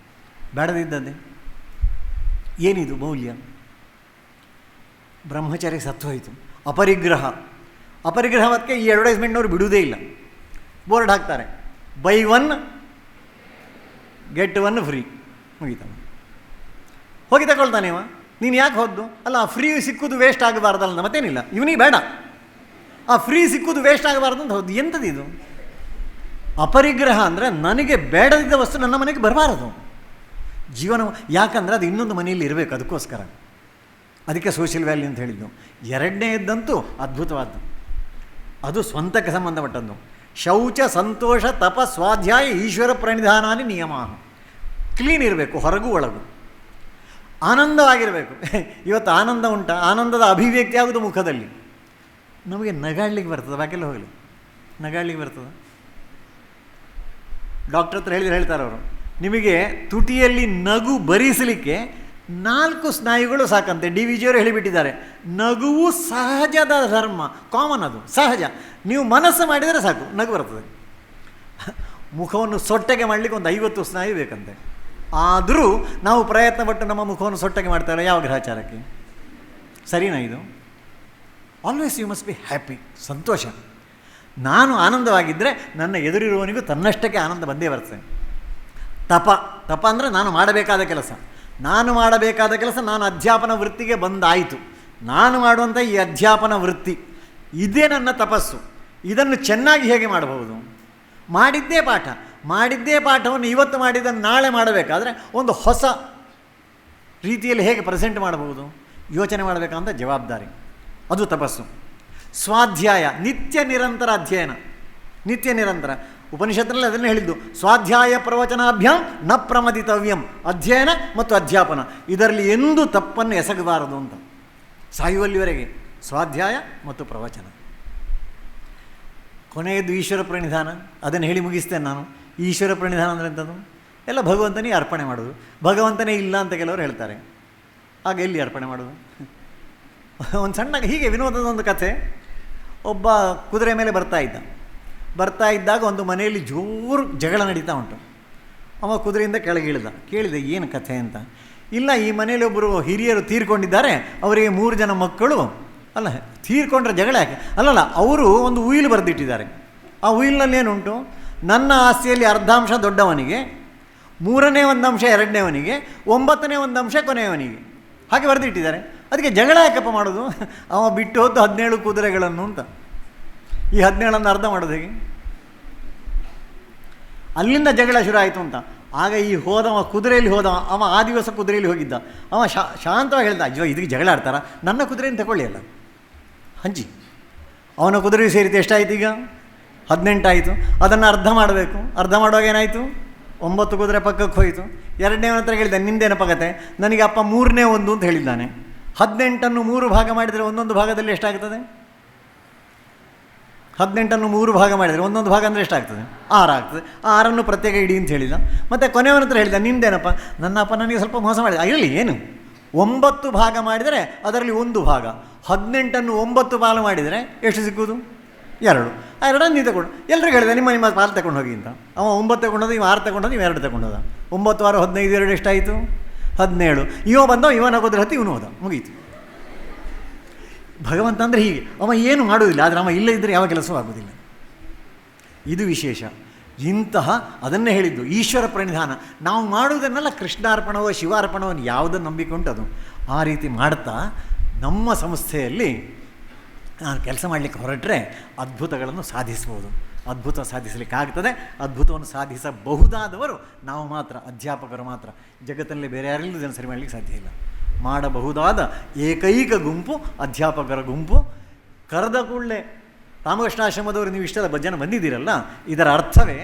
ಬೇಡದಿದ್ದದ್ದೇ. ಏನಿದು ಮೌಲ್ಯ? ಬ್ರಹ್ಮಚರ್ಯ ಸತ್ತು ಹೋಯಿತು. ಅಪರಿಗ್ರಹಕ್ಕೆ ಈ ಅಡ್ವರ್ಟೈಸ್ಮೆಂಟ್ನವರು ಬಿಡುವುದೇ ಇಲ್ಲ. ಬೋರ್ಡ್ ಹಾಕ್ತಾರೆ, ಬೈ 1 get 1 ಫ್ರೀ. ಮುಗೀತಾನೆ, ಹೋಗಿ ತಗೊಳ್ತಾನೆ ಇವ. ನೀನು ಯಾಕೆ ಹೋದ್ದು? ಅಲ್ಲ, ಆ ಫ್ರೀ ಸಿಕ್ಕುದು ವೇಸ್ಟ್ ಆಗಬಾರ್ದಲ್ಲ, ಮತ್ತೇನಿಲ್ಲ, ಇವನಿಗೆ ಬೇಡ, ಆ ಫ್ರೀ ಸಿಕ್ಕುದು ವೇಸ್ಟ್ ಆಗಬಾರ್ದು ಅಂತ ಹೋದ್ದು. ಎಂಥದ್ದು ಇದು? ಅಪರಿಗ್ರಹ ಅಂದರೆ ನನಗೆ ಬೇಡದಿದ್ದ ವಸ್ತು ನನ್ನ ಮನೆಗೆ ಬರಬಾರದು. ಜೀವನ ಯಾಕಂದರೆ ಅದು ಇನ್ನೊಂದು ಮನೆಯಲ್ಲಿ ಇರಬೇಕು, ಅದಕ್ಕೋಸ್ಕರ. ಅದಕ್ಕೆ ಸೋಷಿಯಲ್ ವ್ಯಾಲ್ಯೂ ಅಂತ ಹೇಳಿದ್ದು. 2ನೇದ್ದಂತೂ ಅದ್ಭುತವಾದ್ದು, ಅದು ಸ್ವಂತಕ್ಕೆ ಸಂಬಂಧಪಟ್ಟದ್ದು. ಶೌಚ, ಸಂತೋಷ, ತಪ, ಸ್ವಾಧ್ಯಾಯ, ಈಶ್ವರ ಪ್ರಣಿಧಾನಾನಿ ನಿಯಮ. ಕ್ಲೀನ್ ಇರಬೇಕು, ಹೊರಗೂ ಒಳಗು. ಆನಂದವಾಗಿರಬೇಕು. ಇವತ್ತು ಆನಂದ ಉಂಟ? ಆನಂದದ ಅಭಿವ್ಯಕ್ತಿ ಆಗೋದು ಮುಖದಲ್ಲಿ. ನಮಗೆ ನಗಾಡ್ಲಿಕ್ಕೆ ಬರ್ತದೆ, ಬಾಕೆಲ್ಲ ಹೋಗಲಿ, ನಗಾಡ್ಲಿಕ್ಕೆ ಬರ್ತದೆ. ಡಾಕ್ಟರ್ ಹತ್ರ ಹೇಳ್ತಾರೆ ಅವರು, ನಿಮಗೆ ತುಟಿಯಲ್ಲಿ ನಗು ಭರಿಸಲಿಕ್ಕೆ 4 ಸ್ನಾಯುಗಳು ಸಾಕಂತೆ. DVG ಅವರು ಹೇಳಿಬಿಟ್ಟಿದ್ದಾರೆ. ನಗುವು ಸಹಜದ ಧರ್ಮ, ಕಾಮನ್, ಅದು ಸಹಜ. ನೀವು ಮನಸ್ಸು ಮಾಡಿದರೆ ಸಾಕು, ನಗು ಬರ್ತದೆ. ಮುಖವನ್ನು ಸೊಟ್ಟಗೆ ಮಾಡಲಿಕ್ಕೆ ಒಂದು 50 ಸ್ನಾಯು ಬೇಕಂತೆ. ಆದರೂ ನಾವು ಪ್ರಯತ್ನಪಟ್ಟು ನಮ್ಮ ಮುಖವನ್ನು ಸೊಟ್ಟಗೆ ಮಾಡ್ತಾರೆ. ಯಾವ ಗ್ರಹಚಾರಕ್ಕೆ? ಸರಿನಾ ಇದು? Always you must be happy, ಸಂತೋಷ. ನಾನು ಆನಂದವಾಗಿದ್ದರೆ ನನ್ನ ಎದುರಿರುವವನಿಗೂ ತನ್ನಷ್ಟಕ್ಕೆ ಆನಂದ ಬಂದೇ ಬರ್ತದೆ. ತಪ ಅಂದರೆ ನಾನು ಮಾಡಬೇಕಾದ ಕೆಲಸ. ನಾನು ಅಧ್ಯಾಪನ ವೃತ್ತಿಗೆ ಬಂದಾಯಿತು. ನಾನು ಮಾಡುವಂಥ ಈ ಅಧ್ಯಾಪನ ವೃತ್ತಿ, ಇದೇ ನನ್ನ ತಪಸ್ಸು. ಇದನ್ನು ಚೆನ್ನಾಗಿ ಹೇಗೆ ಮಾಡಬಹುದು? ಮಾಡಿದ್ದೇ ಪಾಠವನ್ನು ಇವತ್ತು ಮಾಡಿದ್ದನ್ನು ನಾಳೆ ಮಾಡಬೇಕಾದ್ರೆ ಒಂದು ಹೊಸ ರೀತಿಯಲ್ಲಿ ಹೇಗೆ ಪ್ರೆಸೆಂಟ್ ಮಾಡಬಹುದು ಯೋಚನೆ ಮಾಡಬೇಕಂತ ಜವಾಬ್ದಾರಿ. ಅದು ತಪಸ್ಸು. ಸ್ವಾಧ್ಯಾಯ, ನಿತ್ಯ ನಿರಂತರ ಅಧ್ಯಯನ, ನಿತ್ಯ ನಿರಂತರ. ಉಪನಿಷತ್ತಿನಲ್ಲಿ ಅದನ್ನೇ ಹೇಳಿದ್ದು, ಸ್ವಾಧ್ಯಾಯ ಪ್ರವಚನಾಭ್ಯಾಂ ನ ಪ್ರಮದಿತವ್ಯಂ. ಅಧ್ಯಯನ ಮತ್ತು ಅಧ್ಯಾಪನ ಇದರಲ್ಲಿ ಎಂದೂ ತಪ್ಪನ್ನು ಎಸಗಬಾರದು ಅಂತ, ಸಾಯುವಲ್ಲಿವರೆಗೆ ಸ್ವಾಧ್ಯಾಯ ಮತ್ತು ಪ್ರವಚನ. ಕೊನೆಯದು ಈಶ್ವರ ಪ್ರಣಿಧಾನ. ಅದನ್ನು ಹೇಳಿ ಮುಗಿಸ್ತೇನೆ ನಾನು. ಈಶ್ವರ ಪ್ರಣಿಧಾನ ಅಂದರೆ ಎಂಥದ್ದು? ಎಲ್ಲ ಭಗವಂತನಿಗೆ ಅರ್ಪಣೆ ಮಾಡೋದು. ಭಗವಂತನೇ ಇಲ್ಲ ಅಂತ ಕೆಲವರು ಹೇಳ್ತಾರೆ. ಆಗ ಎಲ್ಲಿ ಅರ್ಪಣೆ ಮಾಡೋದು? ಒಂದು ಸಣ್ಣ ಹೀಗೆ ವಿನೋದದ ಒಂದು ಕಥೆ. ಒಬ್ಬ ಕುದುರೆ ಮೇಲೆ ಬರ್ತಾ ಇದ್ದಾಗ ಒಂದು ಮನೆಯಲ್ಲಿ ಜೋರು ಜಗಳ ನಡೀತಾ ಉಂಟು. ಅವ ಕುದುರೆಯಿಂದ ಕೆಳಗಿಳಿದ. ಕೇಳಿದೆ ಏನು ಕಥೆ ಅಂತ. ಇಲ್ಲ, ಈ ಮನೆಯಲ್ಲಿ ಒಬ್ಬರು ಹಿರಿಯರು ತೀರ್ಕೊಂಡಿದ್ದಾರೆ, ಅವರಿಗೆ 3 ಜನ ಮಕ್ಕಳು. ಅಲ್ಲ, ತೀರ್ಕೊಂಡ್ರೆ ಜಗಳ ಯಾಕೆ? ಅಲ್ಲಲ್ಲ, ಅವರು ಒಂದು ಉಯಿಲು ಬರೆದಿಟ್ಟಿದ್ದಾರೆ. ಆ ಉಯಿಲಿನಲ್ಲಿ ಏನುಂಟು? ನನ್ನ ಆಸ್ತಿಯಲ್ಲಿ ಅರ್ಧಾಂಶ ದೊಡ್ಡವನಿಗೆ, 3ನೇ 1 ಅಂಶ 2ನೇವನಿಗೆ, 9ನೇ 1 ಅಂಶ ಕೊನೆಯವನಿಗೆ. ಹಾಗೆ ಬರೆದಿಟ್ಟಿದ್ದಾರೆ. ಅದಕ್ಕೆ ಜಗಳ ಯಾಕಪ್ಪ ಮಾಡೋದು? ಅವ ಬಿಟ್ಟು ಹೋದ್ದು 17 ಕುದುರೆಗಳನ್ನು ಅಂತ. ಈ 17 ಅರ್ಧ ಮಾಡೋದು ಹೇಗೆ? ಅಲ್ಲಿಂದ ಜಗಳ ಶುರು ಆಯಿತು ಅಂತ. ಆಗ ಈ ಹೋದವ, ಕುದುರೆಯಲ್ಲಿ ಹೋದವ, ಅವ ಆ ದಿವಸ ಕುದುರೆಯಲ್ಲಿ ಹೋಗಿದ್ದ. ಅವ ಶಾಂತವಾಗಿ ಹೇಳ್ದ, ಅಯ್ಯೋ ಇದಕ್ಕೆ ಜಗಳ ಆಡ್ತಾರ, ನನ್ನ ಕುದುರೆಯನ್ನು ತಗೊಳ್ಳಿ ಅಲ್ಲ, ಹಂಚಿ. ಅವನ ಕುದುರೆಯು ಸೇರಿತು. ಎಷ್ಟಾಯಿತು ಈಗ? 18 ಆಯಿತು. ಅದನ್ನು ಅರ್ಧ ಮಾಡಬೇಕು. ಅರ್ಧ ಮಾಡುವಾಗ ಏನಾಯಿತು? 9 ಕುದುರೆ ಪಕ್ಕಕ್ಕೆ ಹೋಯಿತು. 2ನೇವನ ಹತ್ರ ಹೇಳಿದ್ದೆ, ನಿಂದೇನಪ್ಪ ಕತೆ? ನನಗೆ ಅಪ್ಪ 3ನೇ 1 ಅಂತ ಹೇಳಿದ್ದಾನೆ. 18ಅನ್ನು 3 ಭಾಗ ಮಾಡಿದರೆ ಒಂದೊಂದು ಭಾಗದಲ್ಲಿ ಎಷ್ಟಾಗ್ತದೆ? 18ಅನ್ನು 3 ಭಾಗ ಮಾಡಿದರೆ ಒಂದೊಂದು ಭಾಗ ಅಂದರೆ ಎಷ್ಟಾಗ್ತದೆ? 6 ಆಗ್ತದೆ. 6ಅನ್ನು ಪ್ರತ್ಯೇಕ ಇಡಿ ಅಂತ ಹೇಳಿದ. ಮತ್ತು ಕೊನೆಯವನ ಹತ್ರ ಹೇಳಿದ, ನಿಂದೇನಪ್ಪ? ನನ್ನ ಅಪ್ಪ ನನಗೆ ಸ್ವಲ್ಪ ಮೋಸ ಮಾಡಿದ. ಇರಲಿ, ಏನು 9 ಭಾಗ ಮಾಡಿದರೆ ಅದರಲ್ಲಿ 1 ಭಾಗ. 18ಅನ್ನು 9 ಪಾಲು ಮಾಡಿದರೆ ಎಷ್ಟು ಸಿಕ್ಕುವುದು? 2. ಆ 2 ನೀವು ತಗೊಂಡು ಎಲ್ಲರಿಗೂ ಹೇಳಿದೆ, ನಿಮ್ಮ ಪಾಲು ತಗೊಂಡು ಹೋಗಿ ಅಂತ. ಅವ 9 ತಗೊಂಡೋದು, ಇವ 6 ತಗೊಂಡೋದು, ಇವ 2 ತಗೊಂಡೋದ. 9 6 15 2 ಎಷ್ಟಾಯಿತು? 17. ಇವ ಬಂದವ, ಇವನ ಕುದುರೆ ಹತ್ತಿ ಇವನು ಹೋದ, ಮುಗೀತು. ಭಗವಂತ ಅಂದರೆ ಹೀಗೆ, ಅವ ಏನು ಮಾಡುವುದಿಲ್ಲ, ಆದರೆ ಅವ ಇಲ್ಲದಿದ್ದರೆ ಯಾವ ಕೆಲಸವೂ ಆಗುವುದಿಲ್ಲ. ಇದು ವಿಶೇಷ. ಇಂತಹ ಅದನ್ನೇ ಹೇಳಿದ್ದು ಈಶ್ವರ ಪ್ರಣಿಧಾನ. ನಾವು ಮಾಡುವುದನ್ನೆಲ್ಲ ಕೃಷ್ಣಾರ್ಪಣವೋ ಶಿವಾರ್ಪಣವೋ ಯಾವುದನ್ನು ನಂಬಿಕೊಂಡು ಅದು ಆ ರೀತಿ ಮಾಡ್ತಾ ನಮ್ಮ ಸಂಸ್ಥೆಯಲ್ಲಿ ನಾನು ಕೆಲಸ ಮಾಡಲಿಕ್ಕೆ ಹೊರಟ್ರೆ ಅದ್ಭುತಗಳನ್ನು ಸಾಧಿಸ್ಬೋದು. ಅದ್ಭುತ ಸಾಧಿಸಲಿಕ್ಕಾಗ್ತದೆ. ಅದ್ಭುತವನ್ನು ಸಾಧಿಸಬಹುದಾದವರು ನಾವು ಮಾತ್ರ, ಅಧ್ಯಾಪಕರು ಮಾತ್ರ. ಜಗತ್ತಿನಲ್ಲಿ ಬೇರೆ ಯಾರೆಲ್ಲೂ ಇದನ್ನು ಸರಿ ಮಾಡಲಿಕ್ಕೆ ಸಾಧ್ಯ ಇಲ್ಲ. ಮಾಡಬಹುದಾದ ಏಕೈಕ ಗುಂಪು ಅಧ್ಯಾಪಕರ ಗುಂಪು. ಕರೆದ ಕೂಡಲೇ ರಾಮಕೃಷ್ಣಾಶ್ರಮದವರು ನೀವು ಇಷ್ಟೆಲ್ಲ ಜನ ಬಂದಿದ್ದೀರಲ್ಲ, ಇದರ ಅರ್ಥವೇ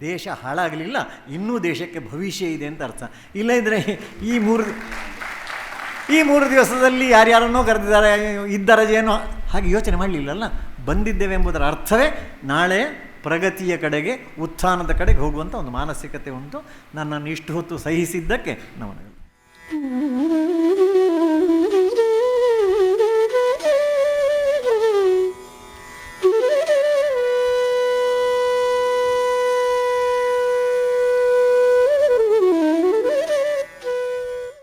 ದೇಶ ಹಾಳಾಗಲಿಲ್ಲ, ಇನ್ನೂ ದೇಶಕ್ಕೆ ಭವಿಷ್ಯ ಇದೆ ಅಂತ ಅರ್ಥ. ಇಲ್ಲದಿದ್ದರೆ ಈ ಮೂರು ದಿವಸದಲ್ಲಿ ಯಾರ್ಯಾರನ್ನೋ ಕರೆದಿದ್ದಾರೆ, ಇದ್ದ ರಜೆಯನ್ನು ಹಾಗೆ ಯೋಚನೆ ಮಾಡಲಿಲ್ಲಲ್ಲ. ಬಂದಿದ್ದೇವೆ ಎಂಬುದರ ಅರ್ಥವೇ ನಾಳೆ ಪ್ರಗತಿಯ ಕಡೆಗೆ, ಉತ್ಥಾನದ ಕಡೆಗೆ ಹೋಗುವಂಥ ಒಂದು ಮಾನಸಿಕತೆ ಉಂಟು. ನನ್ನನ್ನು ಇಷ್ಟು ಹೊತ್ತು ಸಹಿಸಿದ್ದಕ್ಕೆ ನಮನಗಳು.